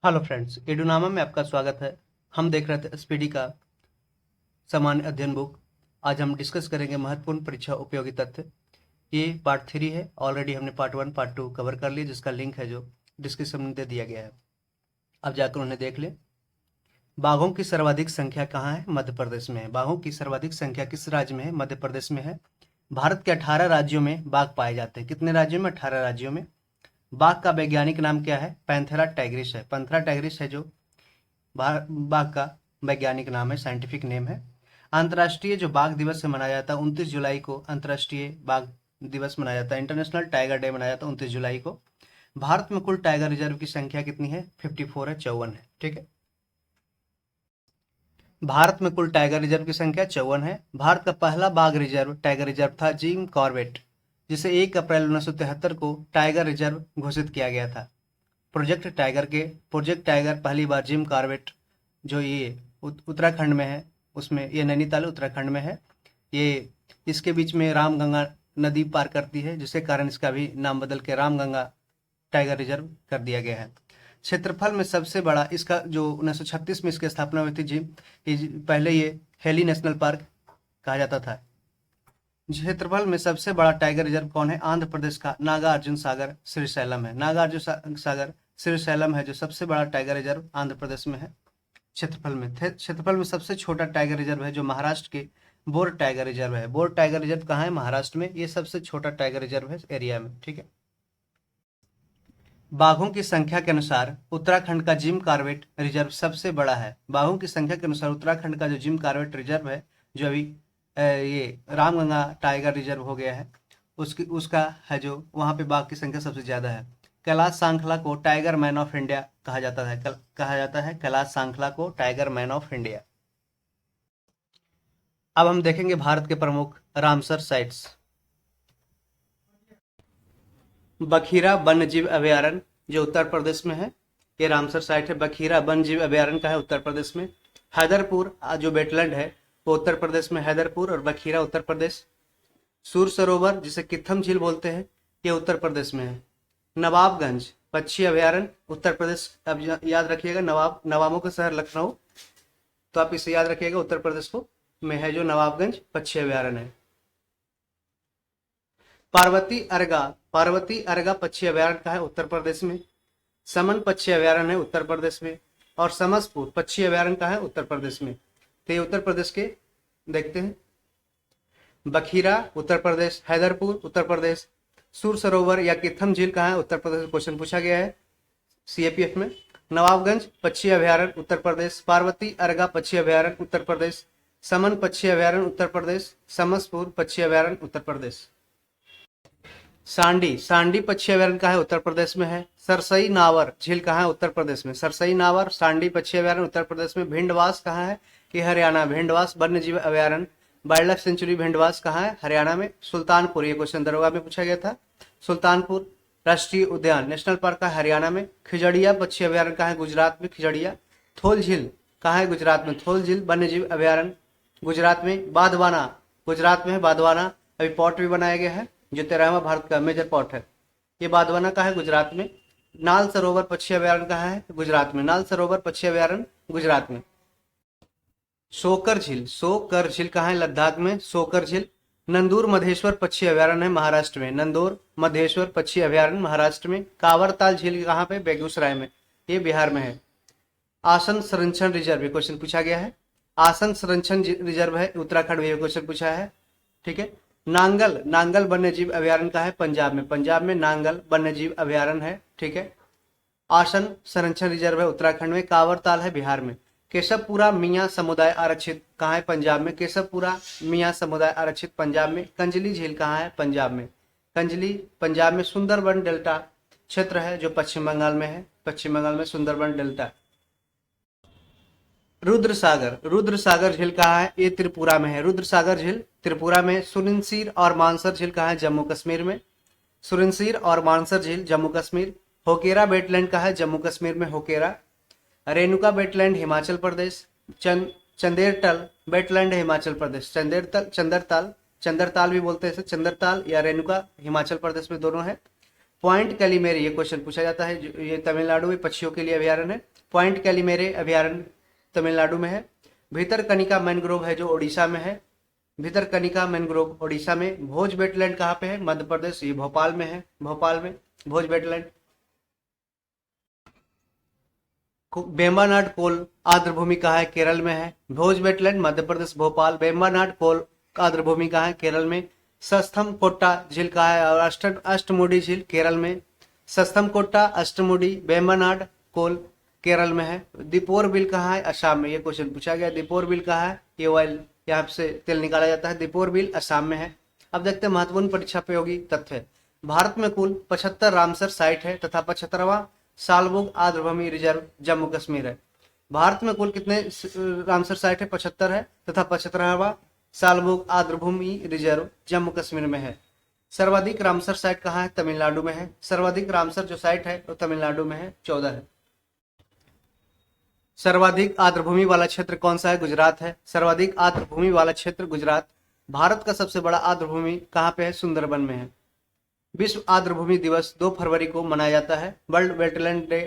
Hello friends, एडुनामा में आपका स्वागत है। हम देख रहे थे एसपीडी का सामान्य अध्ययन बुक। आज हम डिस्कस करेंगे महत्वपूर्ण परीक्षा उपयोगी तथ्य। ये पार्ट 3 है। ऑलरेडी हमने पार्ट 1 पार्ट 2 कवर कर लिया, जिसका लिंक है जो डिस्क्रिप्शन में दे दिया गया है। अब जाकर उन्हें देख लें। बाघों की सर्वाधिक संख्या कहाँ है? मध्य प्रदेश में है। बाघों की सर्वाधिक संख्या किस राज्य में है? मध्य प्रदेश में है। भारत के 18 राज्यों में बाघ पाए जाते हैं। कितने राज्यों में? 18 राज्यों में। बाघ का वैज्ञानिक नाम क्या है? पैंथेरा टाइग्रिस है। पैंथेरा टाइग्रिस है जो बाघ का वैज्ञानिक नाम है, साइंटिफिक नेम है। अंतर्राष्ट्रीय जो बाघ दिवस है मनाया जाता है 29 जुलाई को। अंतर्राष्ट्रीय बाघ दिवस मनाया जाता है, इंटरनेशनल टाइगर डे मनाया जाता है 29 जुलाई को। भारत में कुल टाइगर रिजर्व की संख्या कितनी है? 54 है, 54 है। ठीक है, भारत में कुल टाइगर रिजर्व की संख्या 54 है। भारत का पहला बाघ रिजर्व टाइगर रिजर्व था जिम कॉर्बेट, जिसे 1 अप्रैल 1973 को टाइगर रिजर्व घोषित किया गया था। प्रोजेक्ट टाइगर पहली बार जिम कॉर्बेट, जो ये उत्तराखंड में है, उसमें ये नैनीताल उत्तराखंड में है। ये इसके बीच में रामगंगा नदी पार करती है, जिसके कारण इसका भी नाम बदल के रामगंगा टाइगर रिजर्व कर दिया गया है। क्षेत्रफल में सबसे बड़ा इसका जो 1936 में इसकी स्थापना हुई थी पहले ये हेली नेशनल पार्क कहा जाता था। क्षेत्रफल में सबसे बड़ा टाइगर रिजर्व कौन है? आंध्र प्रदेश का नागार्जुन सागर श्रीशैलम है। नागार्जुन सागर श्रीशैलम है जो सबसे बड़ा टाइगर रिजर्व आंध्र प्रदेश में है। क्षेत्रफल में सबसे छोटा टाइगर रिजर्व है जो महाराष्ट्र के बोर टाइगर रिजर्व है। बोर टाइगर रिजर्व कहाँ है? महाराष्ट्र में। ये सबसे छोटा टाइगर रिजर्व है एरिया में। ठीक है, बाघों की संख्या के अनुसार उत्तराखंड का जिम कॉर्बेट रिजर्व सबसे बड़ा है। बाघों की संख्या के अनुसार उत्तराखंड का जो जिम कॉर्बेट रिजर्व है, जो अभी ये रामगंगा टाइगर रिजर्व हो गया है, उसका है जो वहाँ पे बाघ की संख्या सबसे ज्यादा है। कैलाश सांखला को टाइगर मैन ऑफ इंडिया कहा जाता है। कैलाश सांखला को टाइगर मैन ऑफ इंडिया। अब हम देखेंगे भारत के प्रमुख रामसर साइट्स। बखीरा वन्य जीव अभयारण्य जो उत्तर प्रदेश में है, ये रामसर साइट है। बखीरा वन्य जीव अभयारण्य का है उत्तर प्रदेश में। हैदरपुर जो वेटलैंड है वो उत्तर प्रदेश में, हैदरपुर और बखीरा उत्तर प्रदेश। सूर सरोवर जिसे कित्थम झील बोलते हैं, ये उत्तर प्रदेश में है। नवाबगंज पक्षी अभयारण्य उत्तर प्रदेश। अब याद रखिएगा, नवाबों का शहर लखनऊ, तो आप इसे याद रखिएगा, उत्तर प्रदेश को में है जो नवाबगंज पक्षी अभयारण्य है। पार्वती अर्गा पक्षी अभयारण्य का है उत्तर प्रदेश में। समन पक्षी अभयारण्य है उत्तर प्रदेश में। और समसपुर पक्षी अभयारण्य का है उत्तर प्रदेश में। तो ये उत्तर प्रदेश के देखते हैं। बखीरा उत्तर प्रदेश, हैदरपुर उत्तर प्रदेश, सूर सरोवर या कित्थम झील कहाँ है? उत्तर प्रदेश। क्वेश्चन पूछा गया है सीएपीएफ में। नवाबगंज पक्षी अभयारण्य उत्तर प्रदेश, पार्वती अर्गा पक्षी अभयारण्य उत्तर प्रदेश, समन पक्षी अभयारण्य उत्तर प्रदेश, समसपुर पक्षी अभयारण्य उत्तर प्रदेश। सांडी पक्षी अभयारण्य कहाँ है? उत्तर प्रदेश में है। सरसई नावर झील कहाँ है? उत्तर प्रदेश में। सरसई नावर सांडी पक्षी अभयारण्य उत्तर प्रदेश में। भिंडवास कहाँ है? ये हरियाणा। भिंडवास वन्य जीव अभयारण्य वाइल्ड लाइफ सेंचुरी भिंडवास कहाँ है? हरियाणा में। सुल्तानपुर, ये क्वेश्चन दरोगा में पूछा गया था। सुल्तानपुर राष्ट्रीय उद्यान नेशनल पार्क का हरियाणा में। खिजड़िया पक्षी अभयारण्य कहाँ है? गुजरात में। खिजड़िया। थोल झील कहाँ है? गुजरात में। थोल झील वन्य जीव अभयारण्य गुजरात में। बाधवाना गुजरात में है। बाधवाना अभी पॉट भी बनाया गया है जो 13वां भारत का मेजर पॉट है। ये बाधवाना का है गुजरात में। नाल सरोवर पक्षी अभयारण्य कहाँ है? गुजरात में। नाल सरोवर पक्षी अभयारण्य गुजरात में। सोकर झील कहाँ है? लद्दाख में। सोकर झील। नंदूर मधेश्वर पक्षी अभयारण्य है महाराष्ट्र में। नंदूर मधेश्वर पक्षी अभयारण्य महाराष्ट्र में। कांवरताल झील कहाँ पे? बेगूसराय में, ये बिहार में है। आसन संरक्षण रिजर्व, ये क्वेश्चन पूछा गया है। आसन संरक्षण रिजर्व है उत्तराखंड में, ये क्वेश्चन पूछा है। ठीक है। नांगल वन्य जीव अभयारण्य का है पंजाब में। पंजाब में नांगल वन्य जीव अभयारण्य है। ठीक है। आसन संरक्षण रिजर्व है उत्तराखंड में। कांवरताल है बिहार में। केशवपुरा मियाँ समुदाय आरक्षित कहाँ है? पंजाब में। केशवपुरा मियाँ समुदाय आरक्षित पंजाब में। कंजली झील कहाँ है? पंजाब में। कंजली पंजाब में। सुंदरबन डेल्टा क्षेत्र है जो पश्चिम बंगाल में है। पश्चिम बंगाल में सुंदरबन डेल्टा। रुद्र सागर झील कहाँ है? ये त्रिपुरा में है। रुद्र सागर झील त्रिपुरा में। सुरिनसीर और मानसर झील कहाँ है? जम्मू कश्मीर में। सुरिनसीर और मानसर झील जम्मू कश्मीर। होकेरा वेटलैंड कहाँ है? जम्मू कश्मीर में होकेरा। रेणुका वेटलैंड हिमाचल प्रदेश। चंदेरतल वेटलैंड हिमाचल प्रदेश। चंदरताल भी बोलते हैं इसे, चंदरताल या रेणुका हिमाचल प्रदेश में दोनों है। पॉइंट कैलिमेरे, ये क्वेश्चन पूछा जाता है, ये तमिलनाडु में पक्षियों के लिए अभ्यारण्य है। पॉइंट कैलिमेरे अभ्यारण्य तमिलनाडु में है। भितरकनिका मैनग्रोव है जो ओडिशा में है। भितरकनिका मैनग्रोव ओडिशा में। भोज वेटलैंड कहाँ पे है? मध्य प्रदेश, ये भोपाल में है, भोपाल में भोज वेटलैंड। वेम्बनाड कोल आर्द्रभूमि कहाँ है? केरल में है। भोज वेटलैंड मध्य प्रदेश भोपाल। वेम्बनाड कोल आर्द्रभूमि कहाँ है? केरल में। सस्थम कोट्टा झील कहाँ है? और अष्टमुडी झील केरल में। सस्थम कोट्टा, अष्टमुडी, वेम्बनाड कोल केरल में है। दीपोर बिल कहाँ है? असम में। ये क्वेश्चन पूछा गया। दीपोर बिल कहाँ है? ये ऑयल, यहाँ से तेल निकाला जाता है। दीपोर बिल असम में है। अब देखते हैं महत्वपूर्ण परीक्षा उपयोगी तथ्य। भारत में कुल 75 रामसर साइट है तथा 75वां सालबुग आर्द्रभूमि रिजर्व जम्मू कश्मीर है। भारत में कुल कितने रामसर साइट है? 75 है तथा 75वां सालबुग आर्द्रभूमि रिजर्व जम्मू कश्मीर में है। सर्वाधिक रामसर साइट कहाँ है? तमिलनाडु में है। सर्वाधिक रामसर जो साइट है वो तमिलनाडु में है, 14 है। सर्वाधिक आर्द्रभूमि वाला क्षेत्र कौन सा है? गुजरात है। सर्वाधिक आर्द्रभूमि वाला क्षेत्र गुजरात। भारत का सबसे बड़ा आर्द्रभूमि कहाँ पे है? सुंदरबन में है। विश्व आर्द्रभूमि दिवस 2 फरवरी को मनाया जाता है। वर्ल्ड वेटलैंड डे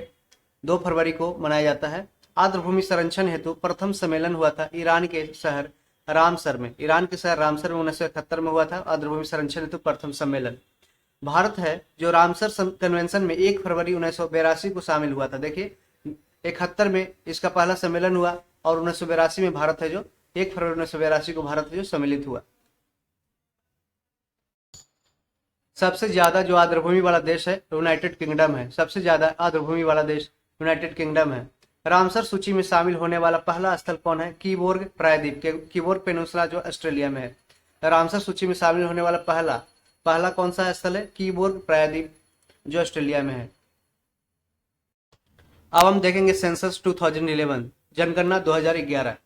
2 फरवरी को मनाया जाता है। आर्द्रभूमि संरक्षण हेतु प्रथम सम्मेलन हुआ था ईरान के शहर रामसर में। ईरान के शहर रामसर में 1971 में हुआ था आर्द्रभूमि संरक्षण हेतु प्रथम सम्मेलन। भारत है जो रामसर कन्वेंशन में 1 फरवरी 1982 को शामिल हुआ था। देखिए 71 में इसका पहला सम्मेलन हुआ और 1982 में भारत है जो 1 फरवरी 1982 को भारत है जो सम्मिलित हुआ। सबसे ज्यादा जो आर्द्रभूमि वाला देश है यूनाइटेड किंगडम है। सबसे ज्यादा आर्द्रभूमि वाला देश यूनाइटेड किंगडम है। रामसर सूची में शामिल होने वाला पहला स्थल कौन है? कीबोर्ग प्रायद्वीप के कीबोर्ग पेनिनसुला जो ऑस्ट्रेलिया में है। रामसर सूची में शामिल होने वाला पहला कौन सा स्थल है? कीबोर्ग प्रायद्वीप जो ऑस्ट्रेलिया में है। अब हम देखेंगे सेंसस 2011, जनगणना 2011।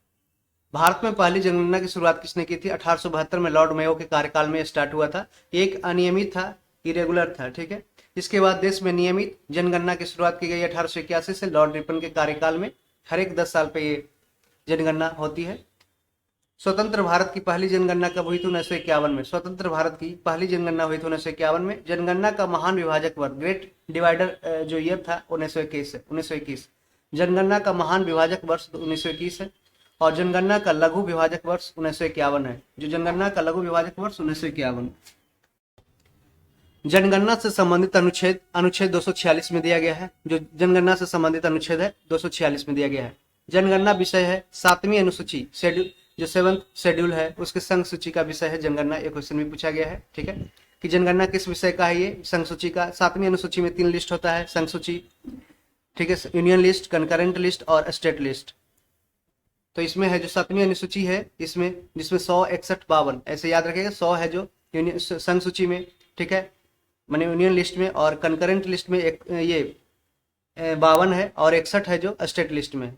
भारत में पहली जनगणना की शुरुआत किसने की थी? 1872 में लॉर्ड मेयो के कार्यकाल में स्टार्ट हुआ था। एक अनियमित था, इरेगुलर था, ठीक है। इसके बाद देश में नियमित जनगणना की शुरुआत की गई 1881 से। लॉर्ड रिपन के कार्यकाल में हर एक 10 साल पे ये जनगणना होती है। स्वतंत्र भारत की पहली जनगणना कब हुई थी? 1951 में। स्वतंत्र भारत की पहली जनगणना हुई थी 1951 में। जनगणना का महान विभाजक वर्ग, ग्रेट डिवाइडर जो ईयर था 1921 है। 1921 जनगणना का महान विभाजक वर्ष 1921 है और जनगणना का लघु विभाजक वर्ष 1951 है। जो जनगणना का लघु विभाजक वर्ष 1951। जनगणना से संबंधित अनुच्छेद 246 में दिया गया है। जो जनगणना से संबंधित अनुच्छेद है 246 में दिया गया है। जनगणना विषय है 7वीं अनुसूची, शेड्यूल जो 7th शेड्यूल है उसके संघ सूची का विषय है जनगणना। एक क्वेश्चन भी पूछा गया है, ठीक है, कि जनगणना किस विषय का है? ये संघ सूची का। 7वीं अनुसूची में 3 लिस्ट होता है संघ सूची, ठीक है, यूनियन लिस्ट, कंकरेंट लिस्ट और स्टेट लिस्ट। तो इसमें है जो 7वीं अनुसूची है इसमें, जिसमें 100, 61, 52 ऐसे याद रखिएगा। 100 है जो यूनियन संघ सूची में, ठीक है, माने यूनियन लिस्ट में, और कंकरेंट लिस्ट में ये 52 है और 61 है जो स्टेट लिस्ट में।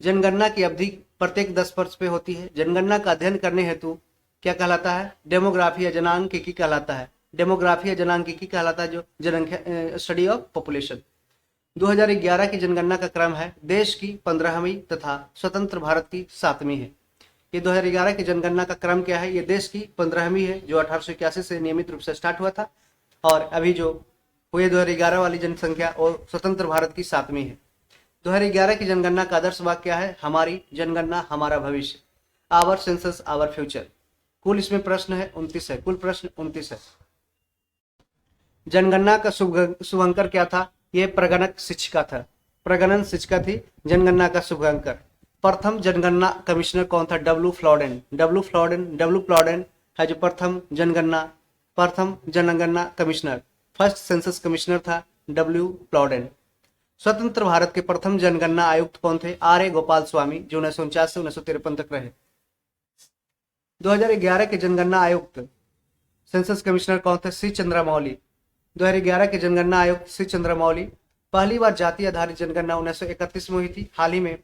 जनगणना की अवधि प्रत्येक 10 वर्ष पे होती है। जनगणना का अध्ययन करने हेतु क्या कहलाता है? डेमोग्राफी या जनांकिकी कहलाता है। डेमोग्राफी या जनांकिकी कहलाता है जो जनसंख्या, स्टडी ऑफ पॉपुलेशन। 2011 की जनगणना का क्रम है देश की 15वीं तथा स्वतंत्र भारत की 7वीं है। ये 2011 की जनगणना का क्रम क्या है? ये देश की 15वीं है जो 1881 से नियमित रूप से स्टार्ट हुआ था और अभी जो हुए 2011 वाली जनसंख्या और स्वतंत्र भारत की 7वीं है। 2011 की जनगणना का आदर्श वाक्य क्या है? हमारी जनगणना हमारा भविष्य, आवर सेंसस आवर फ्यूचर। कुल इसमें प्रश्न है 29 है, कुल प्रश्न 29 है। जनगणना का शुभंकर क्या था? यह प्रगणक शिक्षिका था, प्रगणन शिक्षिका थी जनगणना का शुभंकर। प्रथम जनगणना कमिश्नर कौन था? डब्ल्यू प्लॉडेन है जो प्रथम जनगणना कमिश्नर, फर्स्ट सेंसस कमिश्नर था डब्ल्यू प्लॉडेन। स्वतंत्र भारत के प्रथम जनगणना आयुक्त कौन थे? आर ए गोपाल स्वामी, जो 1949 से 1953 तक रहे। 2011 के जनगणना आयुक्त सेंसस कमिश्नर कौन थे? सी चंद्रमौली। 2011 के जनगणना आयुक्त सी चंद्रमौली। पहली बार जाति आधारित जनगणना 1931 में हुई थी। हाल ही में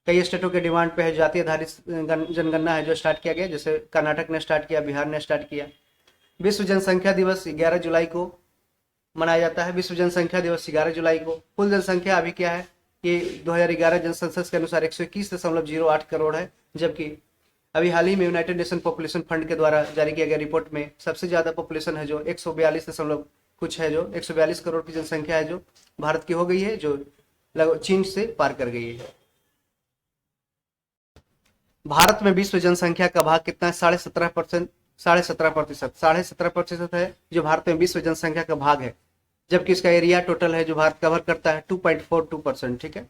कई स्टेटों के डिमांड पे है जाति आधारित जनगणना है जो स्टार्ट किया गया, जैसे कर्नाटक ने स्टार्ट किया, बिहार ने स्टार्ट किया। विश्व जनसंख्या दिवस 11 जुलाई को मनाया जाता है। विश्व जनसंख्या दिवस 11 जुलाई को। कुल जनसंख्या अभी क्या है? ये 2011 जनसेंसस के अनुसार 121.08 करोड़ है, जबकि अभी हाल ही में यूनाइटेड नेशन पॉपुलेशन फंड के द्वारा जारी किया गया रिपोर्ट में सबसे ज्यादा पॉपुलेशन है जो 142. कुछ है, जो 142 करोड़ की जनसंख्या है जो भारत की हो गई है, जो लगभग चीन से पार कर गई है। भारत में विश्व जनसंख्या का भाग कितना है? 17.5%, 17.5%, 17.5% है जो भारत में विश्व जनसंख्या का भाग है, जबकि इसका एरिया टोटल है जो भारत कवर करता है 2.42%। ठीक है।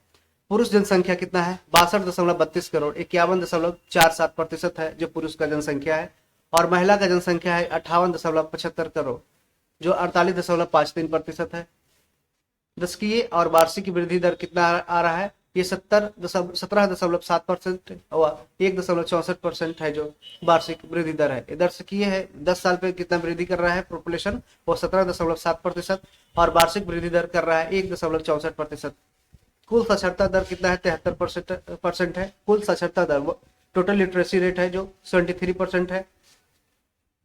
पुरुष जनसंख्या कितना है? 62.32 करोड़, 51.47% है जो पुरुष का जनसंख्या है, और महिला का जनसंख्या है 58.75 करोड़, जो 48.53% है। दशकीय और वार्षिक वृद्धि दर कितना आ रहा है? ये 17.7% और 1.64% है जो वार्षिक वृद्धि दर है। दशकीय है, 10 साल पे कितना वृद्धि कर रहा है पॉपुलेशन, वो 17.7%, और वार्षिक वृद्धि दर कर रहा है 1.64%। कुल साक्षरता दर कितना है? 73% है कुल साक्षरता दर। टोटल लिटरेसी रेट है जो 73% है,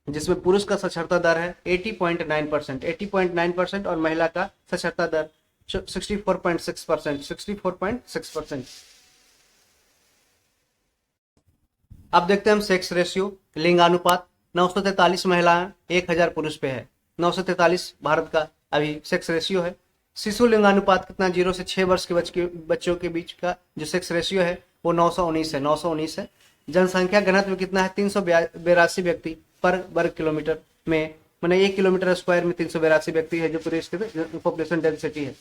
जिसमें पुरुष का साक्षरता दर है 80.9%, 80.9%, और महिला का साक्षरता दर 64.6%, 64.6%। अब देखते हैं हम सेक्स रेशियो, लिंगानुपात। 943 महिलाएं 1000 पुरुष पे है। 943 भारत का अभी सेक्स रेशियो है। शिशु लिंगानुपात कितना? 0 से 6 वर्ष के बच्चों के बीच का जो सेक्स रेशियो है वो 919 है, 919 है। जनसंख्या घनत्व कितना है? 382 व्यक्ति पर वर्ग किलोमीटर में, मैंने 1 किलोमीटर स्क्वायर में 382 व्यक्ति है जो पूरे पॉपुलेशन डेंसिटी है।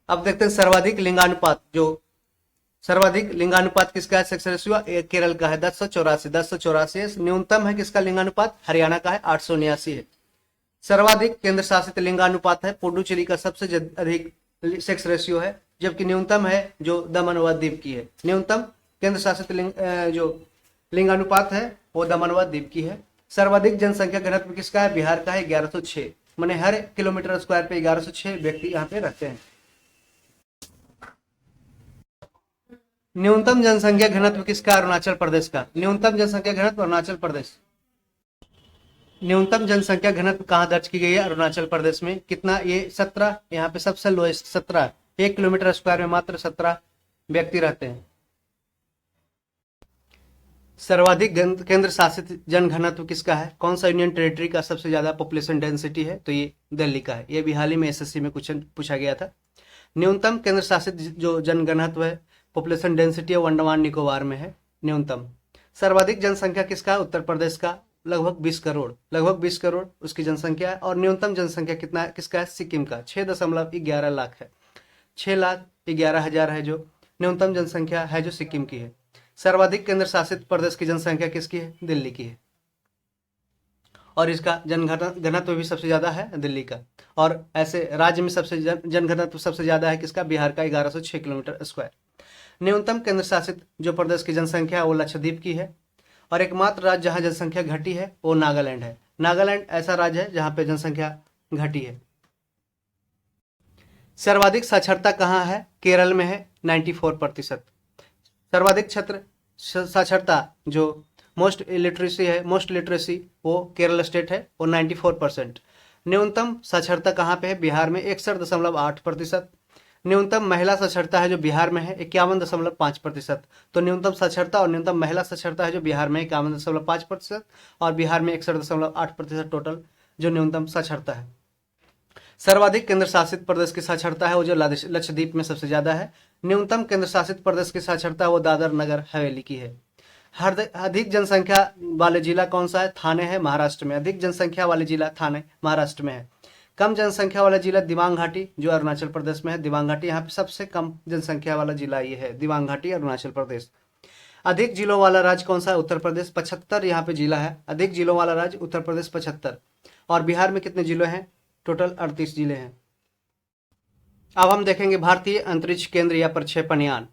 अब देखते हैं सर्वाधिक लिंगानुपात। जो सर्वाधिक लिंगानुपात किसका है? सेक्स रेशियो केरल का है 1084 है। न्यूनतम है किसका लिंगानुपात? हरियाणा का है 879 है। सर्वाधिक केंद्र शासित लिंगानुपात है पुडुचेरी का सबसे अधिक सेक्स रेशियो है, जबकि न्यूनतम है जो दमन व दीव की है। न्यूनतम केंद्र शासित जो लिंगानुपात है वो दमन व दीव की है। सर्वाधिक जनसंख्या घनत्व किसका है? बिहार का है 1106, माने हर किलोमीटर स्क्वायर पे 1106 व्यक्ति यहाँ पे रहते हैं। न्यूनतम जनसंख्या घनत्व किसका? अरुणाचल प्रदेश का। न्यूनतम जनसंख्या घनत्व अरुणाचल प्रदेश। न्यूनतम जनसंख्या घनत्व कहाँ दर्ज की गई है? अरुणाचल प्रदेश में। कितना? ये 17, यहाँ पे सबसे लोएस्ट 17, 1 किलोमीटर स्क्वायर में मात्र 17 व्यक्ति रहते हैं। सर्वाधिक केंद्र शासित जन घनत्व किसका है? कौन सा यूनियन टेरिटरी का सबसे ज्यादा पॉपुलेशन डेंसिटी है? तो ये दिल्ली का है। ये भी हाल ही में एसएससी में क्वेश्चन पूछा गया था। न्यूनतम केंद्र शासित जो जन घनत्व है, पॉपुलेशन डेंसिटी है, वो अंडमान निकोबार में है न्यूनतम। सर्वाधिक जनसंख्या किसका है? उत्तर प्रदेश का, लगभग 20 करोड़, लगभग 20 करोड़ उसकी जनसंख्या है। और न्यूनतम जनसंख्या कितना है? किसका है? सिक्किम का, 6.11 लाख है, 6,11,000 है जो न्यूनतम जनसंख्या है जो सिक्किम की है। सर्वाधिक केंद्र शासित प्रदेश की जनसंख्या किसकी है? दिल्ली की है, और इसका जनघनत्व भी सबसे ज्यादा है दिल्ली का। और ऐसे राज्य में सबसे जनघनत्व सबसे ज्यादा है किसका? बिहार का, 1106 किलोमीटर स्क्वायर। न्यूनतम केंद्र शासित जो प्रदेश की जनसंख्या है वो लक्षद्वीप की है, और एकमात्र राज्य जहां जनसंख्या घटी है वो नागालैंड है। नागालैंड ऐसा राज्य है जहां पे जनसंख्या घटी है। सर्वाधिक साक्षरता कहाँ है? केरल में है 94%। सर्वाधिक क्षेत्र साक्षरता जो मोस्ट लिटरेसी वो केरल स्टेट है, वो 94%। न्यूनतम साक्षरता कहाँ पे है? बिहार में 61.8%। न्यूनतम महिला साक्षरता है जो बिहार में है 51.5%। तो न्यूनतम साक्षरता और न्यूनतम महिला साक्षरता है जो बिहार में 51.5%, और बिहार में 61.8% टोटल जो न्यूनतम साक्षरता है। सर्वाधिक केंद्र शासित प्रदेश की साक्षरता है वो जो लक्षद्वीप में सबसे ज्यादा है। न्यूनतम केंद्र शासित प्रदेश की साक्षरता वो दादर नगर हवेली की है। अधिक जनसंख्या वाले जिला कौन सा है? थाने है, महाराष्ट्र में। अधिक जनसंख्या वाले जिला थाने, महाराष्ट्र में है। कम जनसंख्या वाला जिला दिबांग घाटी जो अरुणाचल प्रदेश में है। दिबांग घाटी यहाँ पे सबसे कम जनसंख्या वाला जिला ये है, दिबांग घाटी, अरुणाचल प्रदेश। अधिक जिलों वाला राज्य कौन सा है? उत्तर प्रदेश, 75 यहाँ पे जिला है। अधिक जिलों वाला राज्य उत्तर प्रदेश 75। और बिहार में कितने जिले हैं? टोटल 38 जिले हैं। अब हम देखेंगे भारतीय अंतरिक्ष केंद्र या प्रक्षेपण यान,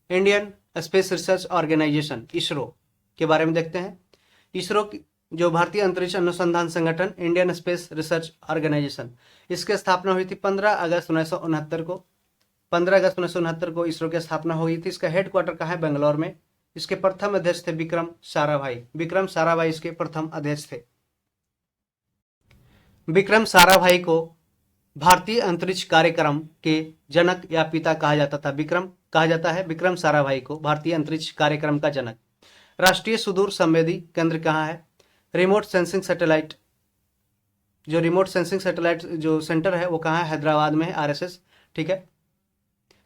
Indian space research organisation, ISRO के बारे में देखते हैं। इसरो जो भारतीय अंतरिक्ष अनुसंधान संगठन, इंडियन स्पेस रिसर्च ऑर्गेनाइजेशन, इसकी स्थापना हुई थी 15 अगस्त 1969 को। 15 अगस्त 1969 को इसरो की स्थापना हुई थी। इसका हेडक्वार्टर कहाँ है? बेंगलोर में। इसके प्रथम अध्यक्ष थे विक्रम साराभाई। विक्रम साराभाई इसके प्रथम अध्यक्ष थे। विक्रम साराभाई को भारतीय अंतरिक्ष कार्यक्रम के जनक या पिता कहा जाता था। कहा जाता है विक्रम साराभाई को भारतीय अंतरिक्ष कार्यक्रम का जनक। राष्ट्रीय सुदूर संवेदी केंद्र कहाँ है? रिमोट सेंसिंग सैटेलाइट जो रिमोट सेंसिंग सैटेलाइट जो सेंटर है वो कहाँ है, हैदराबाद में है, आरएसएस, ठीक है,